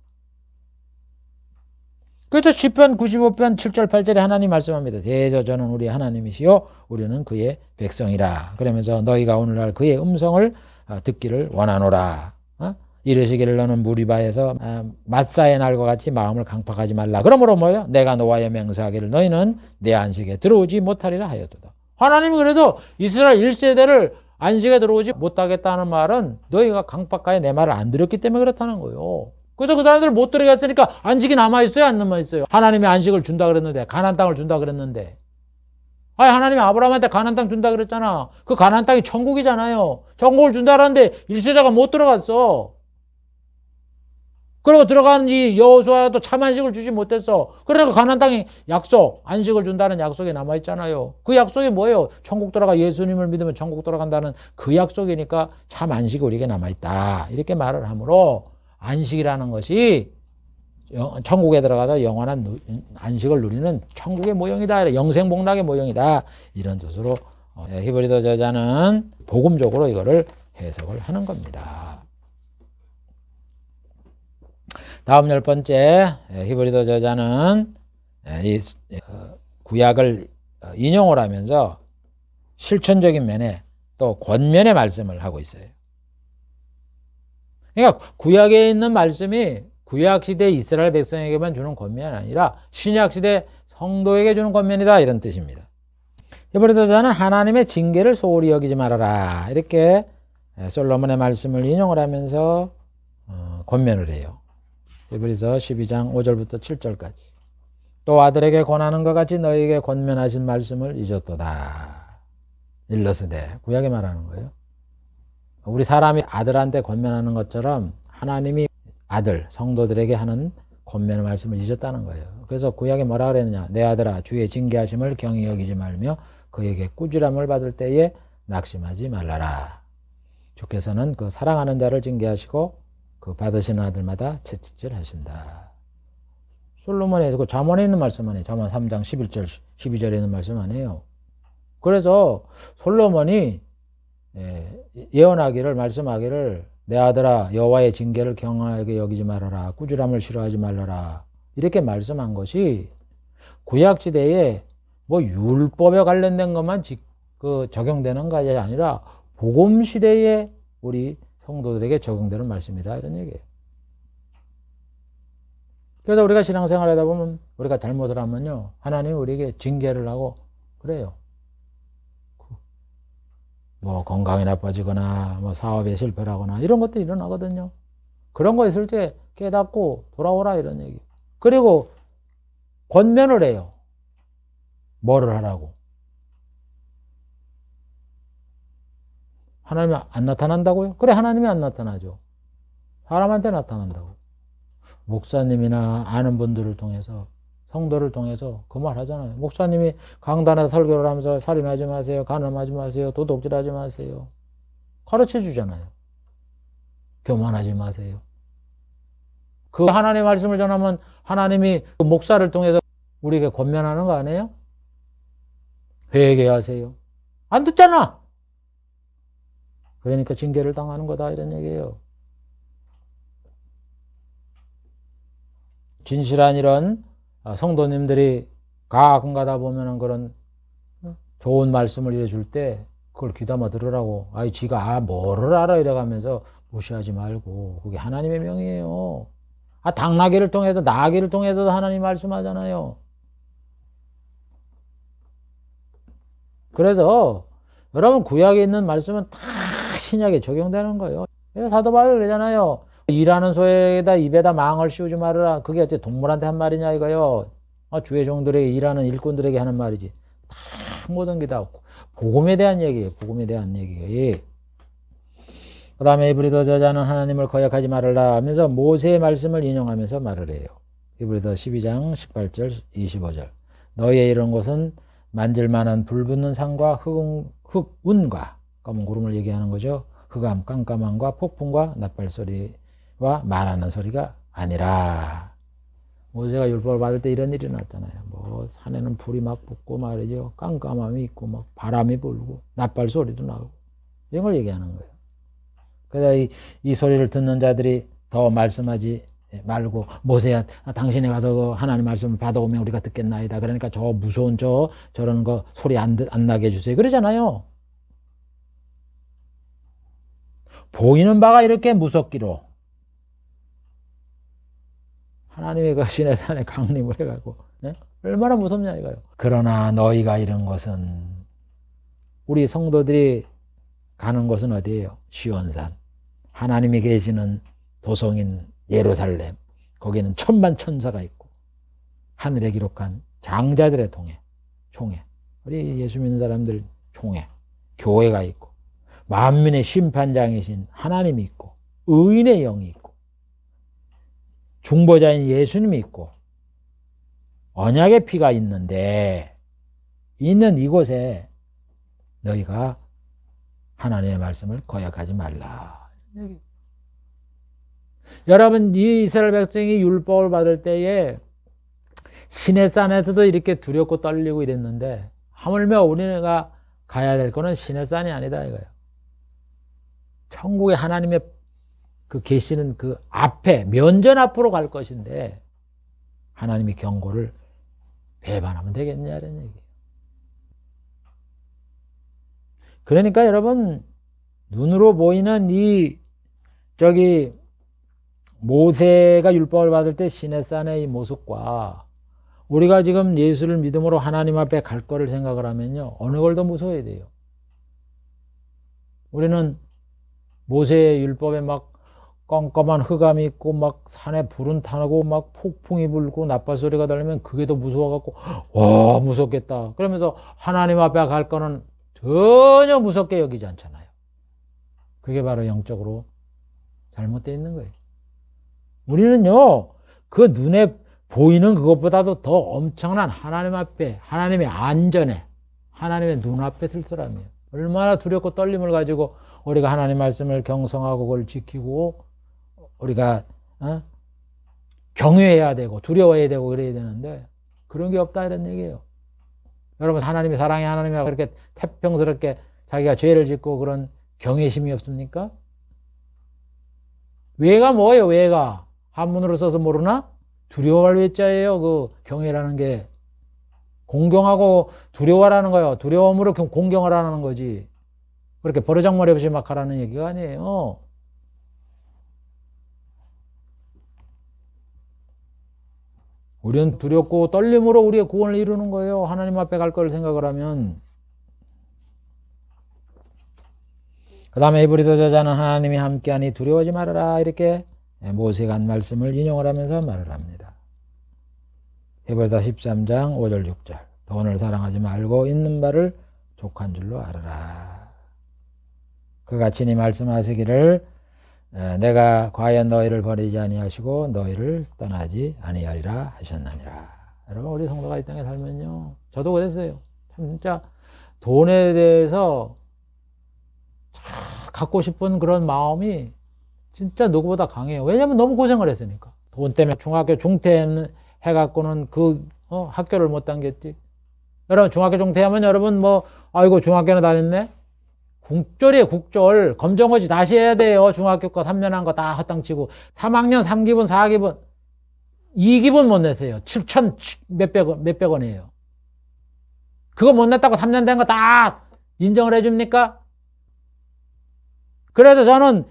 그래서 시편 95편 7절 8절에 하나님 말씀합니다. 대저주는 우리 하나님이시요 우리는 그의 백성이라. 그러면서 너희가 오늘날 그의 음성을 듣기를 원하노라. 이르시기를 너는 무리바에서 마사의 날과 같이 마음을 강팍하지 말라. 그러므로 뭐예요? 내가 노하여 맹세하기를 너희는 내 안식에 들어오지 못하리라 하였도다. 하나님이 그래서 이스라엘 1세대를 안식에 들어오지 못하겠다는 말은 너희가 강팍하여 내 말을 안 들었기 때문에 그렇다는 거예요. 그래서 그 사람들 못 들어갔으니까 안식이 남아있어요? 안 남아있어요? 하나님이 안식을 준다 그랬는데, 가나안 땅을 준다 그랬는데. 아니, 하나님이 아브라함한테 가나안 땅 준다 그랬잖아. 그 가나안 땅이 천국이잖아요. 천국을 준다 그랬는데 1세대가 못 들어갔어. 그리고 들어간 이 여호수아도 참 안식을 주지 못했어. 그러니까 가나안 땅에 약속, 안식을 준다는 약속이 남아있잖아요. 그 약속이 뭐예요? 천국 들어가 예수님을 믿으면 천국 들어간다는 그 약속이니까 참 안식이 우리에게 남아있다. 이렇게 말을 하므로 안식이라는 것이 천국에 들어가서 영원한 안식을 누리는 천국의 모형이다. 영생복락의 모형이다. 이런 뜻으로 히브리서 저자는 복음적으로 이거를 해석을 하는 겁니다. 다음 10번째 히브리서 저자는 이 구약을 인용을 하면서 실천적인 면에 또 권면의 말씀을 하고 있어요. 그러니까 구약에 있는 말씀이 구약시대 이스라엘 백성에게만 주는 권면이 아니라 신약시대 성도에게 주는 권면이다. 이런 뜻입니다. 히브리서 저자는 하나님의 징계를 소홀히 여기지 말아라. 이렇게 솔로몬의 말씀을 인용을 하면서 권면을 해요. 히브리서 12장 5절부터 7절까지. 또 아들에게 권하는 것 같이 너희에게 권면하신 말씀을 잊었도다. 일러스되 구약에 말하는 거예요. 우리 사람이 아들한테 권면하는 것처럼 하나님이 아들, 성도들에게 하는 권면의 말씀을 잊었다는 거예요. 그래서 구약에 뭐라 그랬느냐. 내 아들아 주의 징계하심을 경히 여기지 말며 그에게 꾸지람을 받을 때에 낙심하지 말라라. 주께서는 그 사랑하는 자를 징계하시고 그 받으시는 아들마다 채찍질 하신다. 솔로몬의 그 잠언에 있는 말씀 아니에요. 잠언 3장 11절, 12절에 있는 말씀 아니에요. 그래서 솔로몬이 예언하기를 말씀하기를 내 아들아 여호와의 징계를 경하게 여기지 말아라. 꾸지람을 싫어하지 말아라. 이렇게 말씀한 것이 구약시대에 뭐 율법에 관련된 것만 적용되는 것이 아니라 복음시대에 우리 성도들에게 적용되는 말씀이다. 이런 얘기예요. 그래서 우리가 신앙생활 하다 보면 우리가 잘못을 하면요. 하나님이 우리에게 징계를 하고 그래요. 뭐 건강이 나빠지거나 뭐 사업에 실패를 하거나 이런 것도 일어나거든요. 그런 거 있을 때 깨닫고 돌아오라 이런 얘기. 그리고 권면을 해요. 뭐를 하라고. 하나님이 안 나타난다고요? 그래, 하나님이 안 나타나죠. 사람한테 나타난다고. 목사님이나 아는 분들을 통해서, 성도를 통해서 그 말 하잖아요. 목사님이 강단에 설교를 하면서 살인하지 마세요, 간음하지 마세요, 도둑질하지 마세요. 가르쳐 주잖아요. 교만하지 마세요. 그 하나님의 말씀을 전하면 하나님이 그 목사를 통해서 우리에게 권면하는 거 아니에요? 회개하세요. 안 듣잖아. 그러니까 징계를 당하는 거다 이런 얘기예요. 진실한 이런 성도님들이 가끔 가다 보면은 그런 좋은 말씀을 해줄 때 그걸 귀담아 들으라고. 아이 지가 뭐를 알아 이래가면서 무시하지 말고 그게 하나님의 명이에요. 당나귀를 통해서 나귀를 통해서도 하나님 말씀하잖아요. 그래서 여러분 구약에 있는 말씀은 다 신약에 적용되는 거예요. 그래서 사도 바울이 그러잖아요. 일하는 소에다 입에다 망을 씌우지 말아라. 그게 어째 동물한테 한 말이냐 이거요. 주의 종들에게 일하는 일꾼들에게 하는 말이지. 다 모든 게 다 복음에 대한 얘기예요. 복음에 대한 얘기예요. 그 다음에 히브리서 저자는 하나님을 거역하지 말아라 하면서 모세의 말씀을 인용하면서 말을 해요. 히브리서 12장 18절 25절. 너희의 이런 것은 만질만한 불붙는 산과 흑운과 검은 구름을 얘기하는 거죠. 흑암, 깜깜함과 폭풍과 낫발소리와 말하는 소리가 아니라. 모세가 율법을 받을 때 이런 일이 났잖아요. 뭐 산에는 불이 막 붙고 말이죠. 깜깜함이 있고 막 바람이 불고 낫발소리도 나고 이런 걸 얘기하는 거예요. 그래서 이 소리를 듣는 자들이 더 말씀하지 말고 모세야 당신이 가서 그 하나님 말씀을 받아오면 우리가 듣겠나이다. 그러니까 저 무서운 저런 거 소리 안 나게 해주세요. 그러잖아요. 보이는 바가 이렇게 무섭기로 하나님의 그 시내산에 강림을 해가고 얼마나 무섭냐 이거요. 그러나 너희가 이런 것은 우리 성도들이 가는 곳은 어디예요? 시온산. 하나님이 계시는 도성인 예루살렘. 거기는 천만 천사가 있고 하늘에 기록한 장자들의 총회. 우리 예수 믿는 사람들 총회. 교회가 있고 만민의 심판장이신 하나님이 있고 의인의 영이 있고 중보자인 예수님이 있고 언약의 피가 있는데 있는 이곳에 너희가 하나님의 말씀을 거역하지 말라. 여러분, 이 이스라엘 백성이 율법을 받을 때에 시내산에서도 이렇게 두렵고 떨리고 이랬는데 하물며 우리가 가야 될 거는 시내산이 아니다 이거예요. 천국에 하나님의 그 계시는 그 앞에 면전 앞으로 갈 것인데 하나님의 경고를 배반하면 되겠냐는 얘기예요. 그러니까 여러분 눈으로 보이는 모세가 율법을 받을 때 시내산의 이 모습과 우리가 지금 예수를 믿음으로 하나님 앞에 갈 거를 생각을 하면요 어느 걸 더 무서워야 돼요. 우리는 모세의 율법에 막 껌껌한 흑암이 있고 막 산에 불은 타고 막 폭풍이 불고 나팔 소리가 들리면 그게 더 무서워갖고 와 무섭겠다 그러면서 하나님 앞에 갈 거는 전혀 무섭게 여기지 않잖아요. 그게 바로 영적으로 잘못되어 있는 거예요. 우리는요 그 눈에 보이는 그것보다도 더 엄청난 하나님 앞에 하나님의 안전에 하나님의 눈앞에 들 사람이에요. 얼마나 두렵고 떨림을 가지고 우리가 하나님 말씀을 경성하고 그걸 지키고 우리가 경외해야 되고 두려워해야 되고 그래야 되는데 그런 게 없다 이런 얘기예요. 여러분 하나님의 사랑의 하나님이라고 그렇게 태평스럽게 자기가 죄를 짓고 그런 경외심이 없습니까? 왜가 뭐예요? 왜가 한문으로 써서 모르나? 두려워할 외자예요. 그 경외라는 게 공경하고 두려워라는 거예요. 두려움으로 공경을 하는 거지. 그렇게 버르장머리 없이 막 하라는 얘기가 아니에요. 우리는 두렵고 떨림으로 우리의 구원을 이루는 거예요. 하나님 앞에 갈 걸 생각을 하면. 그 다음에 히브리서 저자는 하나님이 함께하니 두려워하지 말아라 이렇게 모세가 한 말씀을 인용을 하면서 말을 합니다. 히브리서 13장 5절 6절 돈을 사랑하지 말고 있는 바를 족한 줄로 알아라. 그가 친히 말씀하시기를 내가 과연 너희를 버리지 아니하시고 너희를 떠나지 아니하리라 하셨느니라. 여러분 우리 성도가 이 땅에 살면요 저도 그랬어요. 참 진짜 돈에 대해서 갖고 싶은 그런 마음이 진짜 누구보다 강해요. 왜냐면 너무 고생을 했으니까. 돈 때문에 중학교 중퇴해갖고는 학교를 못 다녔지. 여러분 중학교 중퇴하면 여러분 아이고 중학교는 다녔네. 국졸이에요. 국졸. 검정고시 다시 해야 돼요. 중학교 거 3년 한 거 다 헛땅치고 3학년 3기분 4기분 2기분 못 냈어요. 7천 몇백 원이에요. 그거 못 냈다고 3년 된 거 다 인정을 해줍니까? 그래서 저는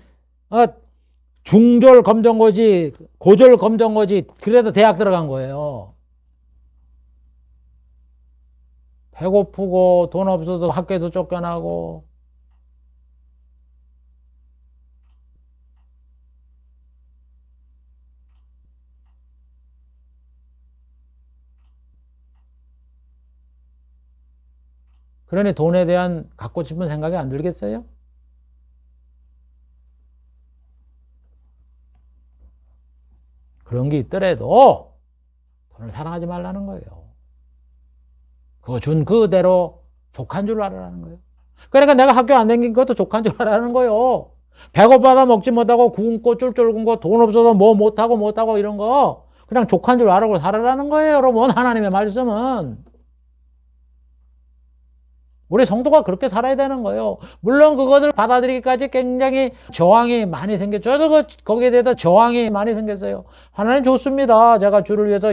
중졸 검정고시 고졸 검정고시 그래도 대학 들어간 거예요. 배고프고 돈 없어도 학교에서 쫓겨나고 그러니 돈에 대한 갖고 싶은 생각이 안 들겠어요? 그런 게 있더라도 돈을 사랑하지 말라는 거예요. 그거 준 그대로 족한 줄 알아라는 거예요. 그러니까 내가 학교 안 다닌 것도 족한 줄 알아라는 거예요. 배고파서 먹지 못하고 굶고 쫄쫄 굶고 돈 없어서 뭐 못하고 이런 거 그냥 족한 줄 알고 살아라는 거예요. 여러분 하나님의 말씀은 우리 성도가 그렇게 살아야 되는 거예요. 물론 그것을 받아들이기까지 굉장히 저항이 많이 생겼죠. 저도 거기에 대해서 저항이 많이 생겼어요. 하나님 좋습니다. 제가 주를 위해서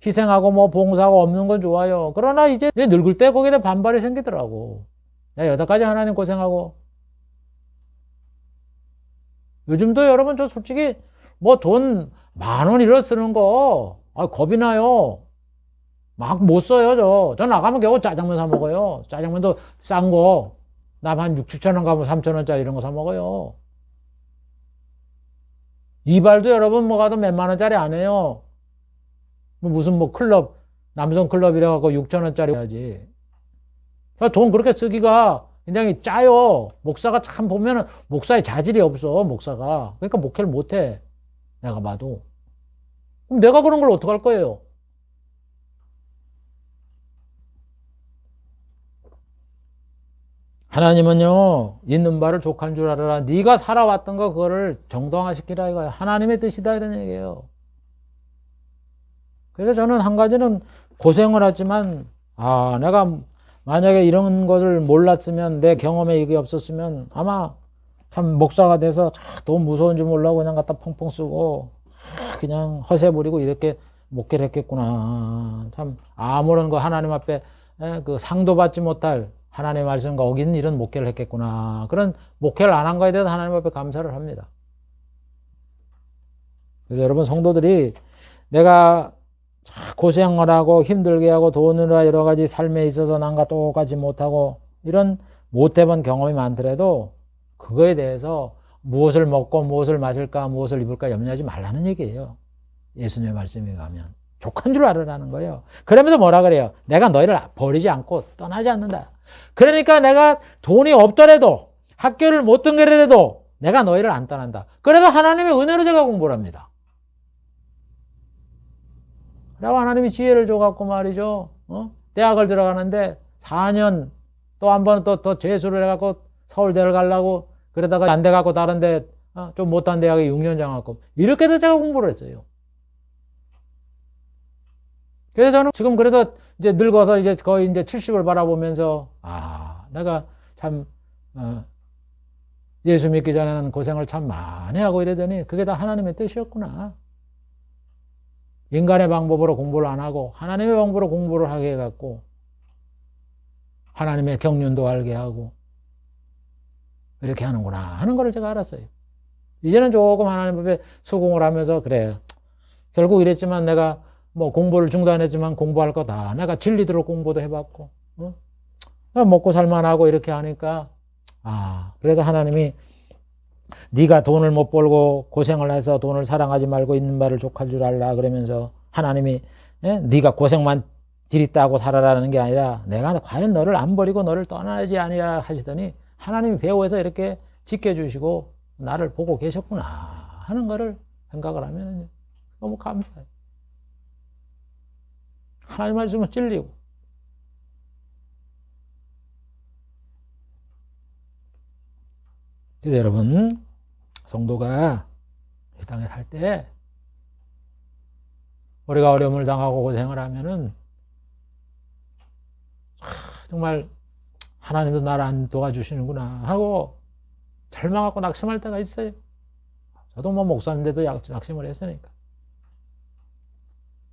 희생하고 뭐 봉사하고 없는 건 좋아요. 그러나 이제 늙을 때 거기에 대해 반발이 생기더라고. 야, 여태까지 하나님 고생하고. 요즘도 여러분 저 솔직히 뭐 돈 10,000원 이러 쓰는 거 겁이 나요. 막 못 써요, 저 나가면 겨우 짜장면 사 먹어요. 짜장면도 싼 거. 남 한 6, 7천 원 가면 3,000원짜리 이런 거 사 먹어요. 이발도 여러분 뭐 가도 몇만 원짜리 안 해요. 무슨 뭐 클럽, 남성 클럽 이래갖고 6,000원짜리 해야지. 돈 그렇게 쓰기가 굉장히 짜요. 목사가 참 보면은 목사의 자질이 없어, 목사가. 그러니까 목회를 못 해. 내가 봐도. 그럼 내가 그런 걸 어떡할 거예요? 하나님은요, 있는 바를 족한 줄 알아라. 네가 살아왔던 거 그거를 정당화시키라 이거예요. 하나님의 뜻이다 이런 얘기예요. 그래서 저는 한 가지는 고생을 하지만 내가 만약에 이런 것을 몰랐으면 내 경험에 이게 없었으면 아마 참 목사가 돼서 돈 무서운 줄 몰라고 그냥 갖다 펑펑 쓰고 그냥 허세 부리고 이렇게 목회를 했겠구나. 참 아무런 거 하나님 앞에 그 상도 받지 못할 하나님의 말씀과 어긴 이런 목회를 했겠구나. 그런 목회를 안 한 거에 대해서 하나님 앞에 감사를 합니다. 그래서 여러분 성도들이 내가 고생을 하고 힘들게 하고 돈으로 여러 가지 삶에 있어서 남과 똑같이 못하고 이런 못해본 경험이 많더라도 그거에 대해서 무엇을 먹고 무엇을 마실까 무엇을 입을까 염려하지 말라는 얘기예요. 예수님의 말씀에 가면 족한 줄 알으라는 거예요. 그러면서 뭐라 그래요? 내가 너희를 버리지 않고 떠나지 않는다. 그러니까 내가 돈이 없더라도 학교를 못 등교라도 내가 너희를 안 떠난다. 그래도 하나님의 은혜로 제가 공부를 합니다. 그리고 하나님이 지혜를 줘갖고 말이죠. 대학을 들어가는데 4년 또 한 번 또 재수를 해갖고 서울대를 가려고 그러다가 안 돼갖고 다른데 좀 못한 대학에 6년 장학금 이렇게 해서 제가 공부를 했어요. 그래서 저는 지금 그래서 이제 늙어서 이제 거의 이제 70을 바라보면서 내가 참 예수 믿기 전에는 고생을 참 많이 하고 이러더니 그게 다 하나님의 뜻이었구나. 인간의 방법으로 공부를 안 하고 하나님의 방법으로 공부를 하게 해갖고 하나님의 경륜도 알게 하고 이렇게 하는구나 하는 걸 제가 알았어요. 이제는 조금 하나님 앞에 수긍을 하면서 그래 결국 이랬지만 내가 뭐 공부를 중단했지만 공부할 거다. 내가 진리대로 공부도 해봤고 먹고 살만하고 이렇게 하니까 그래서 하나님이 네가 돈을 못 벌고 고생을 해서 돈을 사랑하지 말고 있는 말을 족할 줄 알라 그러면서 하나님이 네가 고생만 들이따고 살아라는 게 아니라 내가 과연 너를 안 버리고 너를 떠나지 아니라 하시더니 하나님이 배후에서 이렇게 지켜주시고 나를 보고 계셨구나 하는 거를 생각을 하면 너무 감사해요. 하나님 말씀은 찔리고 그래서 여러분 성도가 이 땅에 살 때 우리가 어려움을 당하고 고생을 하면은 정말 하나님도 나를 안 도와주시는구나 하고 절망하고 낙심할 때가 있어요. 저도 뭐 목사인데도 낙심을 했으니까.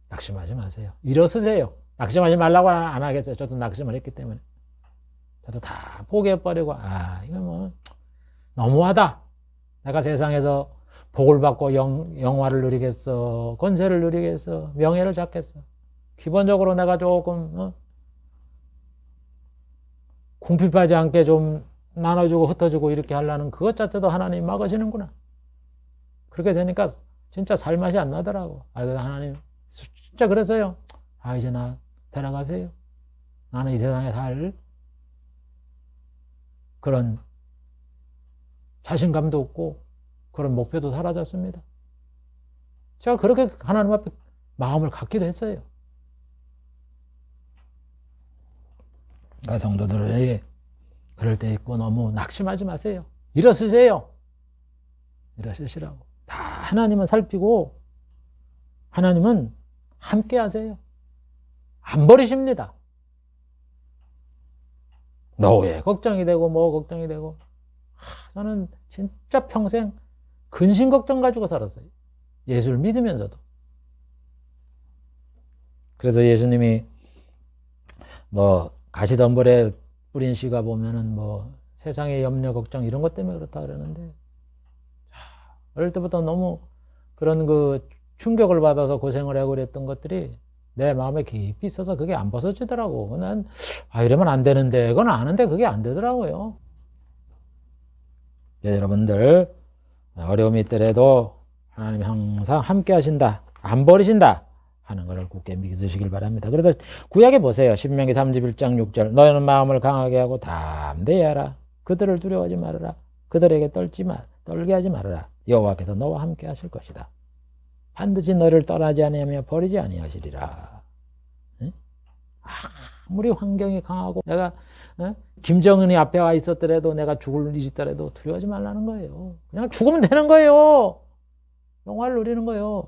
낙심하지 마세요. 일어서세요. 낙심하지 말라고 안 하겠어요. 저도 낙심을 했기 때문에. 저도 다 포기해버리고 이거 뭐 너무하다. 내가 세상에서 복을 받고 영화를 누리겠어. 권세를 누리겠어. 명예를 잡겠어. 기본적으로 내가 조금 궁핍하지 않게 좀 나눠주고 흩어주고 이렇게 하려는 그것 자체도 하나님 막으시는구나. 그렇게 되니까 진짜 살맛이 안 나더라고. 하나님 진짜 그랬어요. 이제 나 데려가세요. 나는 이 세상에 살 그런 자신감도 없고 그런 목표도 사라졌습니다. 제가 그렇게 하나님 앞에 마음을 갖기도 했어요. 그러니까 성도들에게 그럴 때 있고 너무 낙심하지 마세요. 일어서세요. 일어서시라고. 다 하나님은 살피고 하나님은 함께 하세요. 안 버리십니다. 노예 걱정이 되고 뭐 걱정이 되고. 저는 진짜 평생 근심 걱정 가지고 살았어요. 예수를 믿으면서도. 그래서 예수님이 뭐 가시덤불에 뿌린 씨가 보면은 뭐 세상의 염려 걱정 이런 것 때문에 그렇다 그러는데, 어릴 때부터 너무 그런 그 충격을 받아서 고생을 하고 그랬던 것들이 내 마음에 깊이 있어서 그게 안 벗어지더라고. 난 이러면 안 되는데, 그건 아는데 그게 안 되더라고요. 여러분들 어려움이 있더라도 하나님이 항상 함께 하신다, 안 버리신다 하는 것을 굳게 믿으시길 바랍니다. 그래서 구약에 보세요. 신명기 31장 6절, 너희는 마음을 강하게 하고 담대히 하라. 그들을 두려워하지 말아라. 그들에게 떨게 하지 말아라. 여호와께서 너와 함께 하실 것이다. 반드시 너를 떠나지 아니하며 버리지 아니하시리라. 응? 아무리 환경이 강하고 내가 김정은이 앞에 와 있었더라도, 내가 죽을 일이 있더라도 두려워하지 말라는 거예요. 그냥 죽으면 되는 거예요. 영화를 누리는 거예요.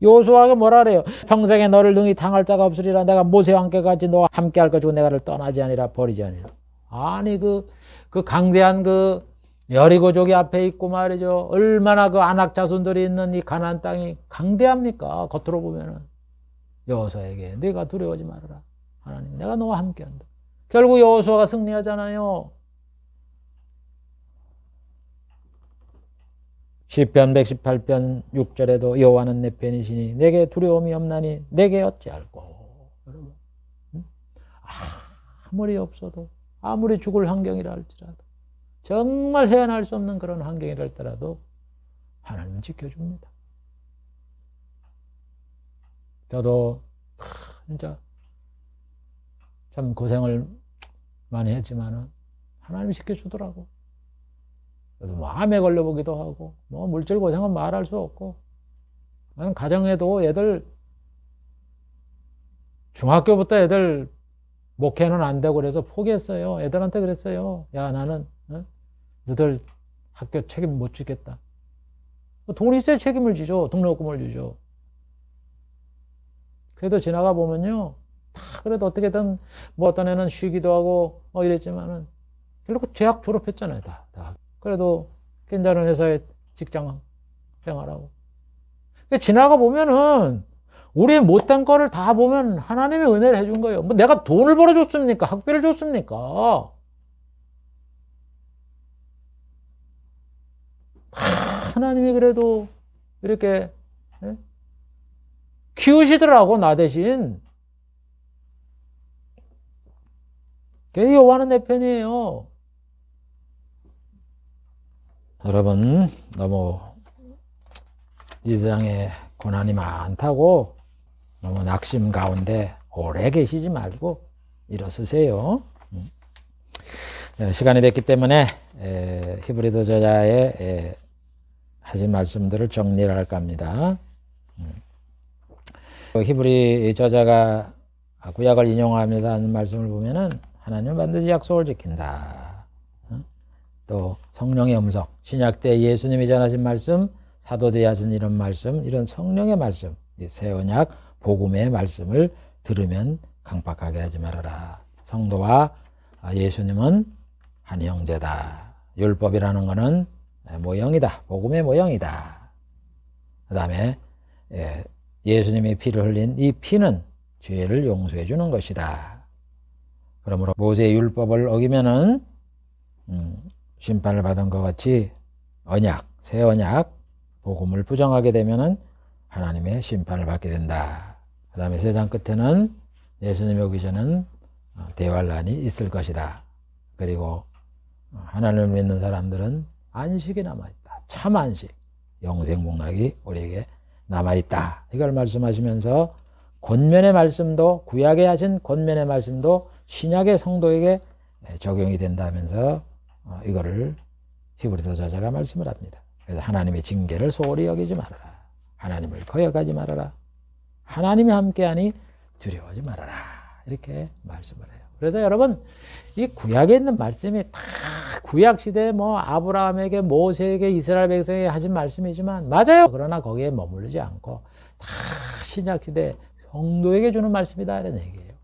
여호수아가 뭐라 그래요? 평생에 너를 능히 당할 자가 없으리라. 내가 모세와 함께 같이 너와 함께 할 것이고 내가 를 떠나지 아니라 버리지 아니라. 아니 그 강대한 그 여리고족이 앞에 있고 말이죠. 얼마나 그 안악 자손들이 있는 이 가나안 땅이 강대합니까? 겉으로 보면은. 여호수아에게 네가 두려워하지 말아라. 하나님 내가 너와 함께한다. 결국 여호수아가 승리하잖아요. 시편 118편 6절에도 여호와는 내 편이시니 내게 두려움이 없나니 내게 어찌할꼬. 여러분, 아무리 없어도, 아무리 죽을 환경이라 할지라도, 정말 헤어날 수 없는 그런 환경이라 할지라도 하나님은 지켜줍니다. 저도 진짜 참 고생을 많이 했지만은 하나님이 지켜주더라고. 그래서 뭐 암에 걸려보기도 하고, 뭐 물질 고생은 말할 수 없고, 나는 가정에도 애들 중학교부터 애들 목회는 안 되고 그래서 포기했어요. 애들한테 그랬어요. 야, 나는 너희들 학교 책임 못 지겠다. 돈이 있어야 책임을 지죠. 등록금을 주죠. 그래도 지나가 보면요, 다 그래도 어떻게든 뭐 어떤 애는 쉬기도 하고 이랬지만은 결국 대학 졸업했잖아요. 다. 그래도 괜찮은 회사에 직장 생활하고. 지나가 보면은 우리의 못된 거를 다 보면 하나님의 은혜를 해준 거예요. 뭐 내가 돈을 벌어줬습니까? 학비를 줬습니까? 하나님이 그래도 이렇게 키우시더라고, 나 대신. 여호와는 내 편이에요. 여러분, 너무 이 세상에 고난이 많다고 너무 낙심 가운데 오래 계시지 말고 일어서세요. 시간이 됐기 때문에 히브리서 저자의 하신 말씀들을 정리를 할까 합니다. 히브리 저자가 구약을 인용하면서 하는 말씀을 보면은 하나님은 반드시 약속을 지킨다. 또 성령의 음성, 신약 때 예수님이 전하신 말씀, 사도들이 하신 이런 말씀, 이런 성령의 말씀, 새 언약 복음의 말씀을 들으면 강박하게 하지 말아라. 성도와 예수님은 한 형제다. 율법이라는 것은 모형이다. 복음의 모형이다. 그 다음에 예수님이 피를 흘린 이 피는 죄를 용서해 주는 것이다. 그러므로 모세의 율법을 어기면은 심판을 받은 것 같이 언약, 새 언약, 복음을 부정하게 되면은 하나님의 심판을 받게 된다. 그 다음에 세상 끝에는 예수님이 오기 전은 대환란이 있을 것이다. 그리고 하나님을 믿는 사람들은 안식이 남아있다. 참 안식, 영생복락이 우리에게 남아있다. 이걸 말씀하시면서 권면의 말씀도, 구약에 하신 권면의 말씀도 신약의 성도에게 적용이 된다면서 이거를 히브리서 저자가 말씀을 합니다. 그래서 하나님의 징계를 소홀히 여기지 말아라. 하나님을 거역하지 말아라. 하나님이 함께하니 두려워하지 말아라. 이렇게 말씀을 해요. 그래서 여러분, 이 구약에 있는 말씀이 다 구약 시대에 뭐 아브라함에게, 모세에게, 이스라엘 백성에게 하신 말씀이지만 맞아요. 그러나 거기에 머무르지 않고 다 신약 시대 성도에게 주는 말씀이다 이런 얘기예요.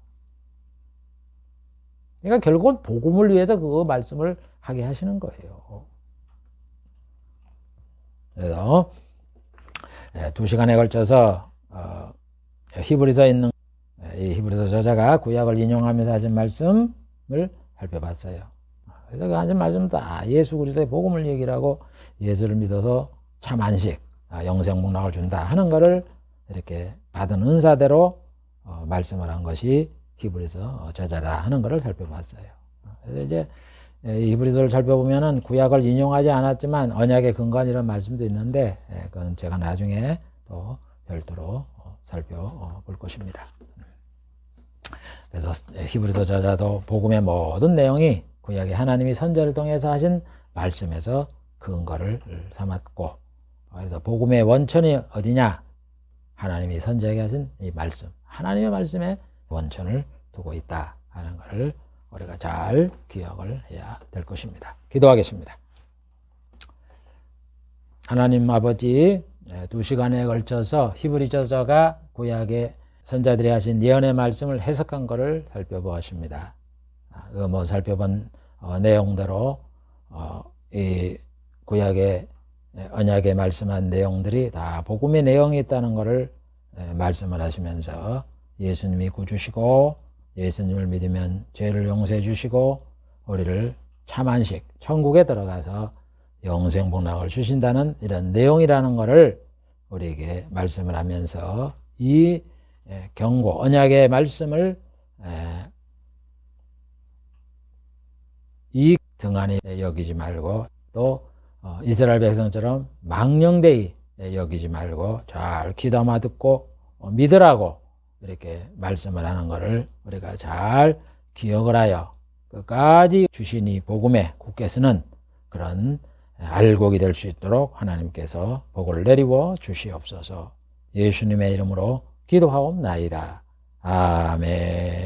그러니까 결국은 복음을 위해서 그 말씀을 하게 하시는 거예요. 그래서 2시간에 걸쳐서 히브리서에 있는 이 히브리서 저자가 구약을 인용하면서 하신 말씀을 살펴봤어요. 그래서 그 하신 말씀 다 예수 그리스도의 복음을 얘기를 하고 예수를 믿어서 참 안식, 영생 복락을 준다 하는 것을 이렇게 받은 은사대로 말씀을 한 것이 히브리서 저자다 하는 것을 살펴봤어요. 그래서 이제 이 히브리서를 살펴보면은 구약을 인용하지 않았지만 언약의 근거한 이런 말씀도 있는데 그건 제가 나중에 또 별도로 살펴볼 것입니다. 그래서 히브리서 저자도 복음의 모든 내용이 구약의 하나님이 선지자를 통해서 하신 말씀에서 근거를 삼았고, 그래서 복음의 원천이 어디냐? 하나님이 선지자에게 하신 이 말씀, 하나님의 말씀에 원천을 두고 있다 하는 것을 우리가 잘 기억을 해야 될 것입니다. 기도하겠습니다. 하나님 아버지, 2시간에 걸쳐서 히브리 저자가 구약의 선자들이 하신 예언의 말씀을 해석한 것을 살펴보았습니다. 그 살펴본 내용대로 이 구약의 언약에 말씀한 내용들이 다 복음의 내용이 있다는 것을 말씀을 하시면서 예수님이 구주시고 예수님을 믿으면 죄를 용서해 주시고 우리를 참 안식, 천국에 들어가서 영생 복락을 주신다는 이런 내용이라는 것을 우리에게 말씀을 하면서 이 경고, 언약의 말씀을 이 등한히 여기지 말고 또 이스라엘 백성처럼 망령되이 여기지 말고 잘 귀담아 듣고 믿으라고 이렇게 말씀을 하는 것을 우리가 잘 기억을 하여 끝까지 주신 이 복음에 굳게 서는 그런 알곡이 될 수 있도록 하나님께서 복을 내리워 주시옵소서. 예수님의 이름으로 기도하옵나이다. 아멘.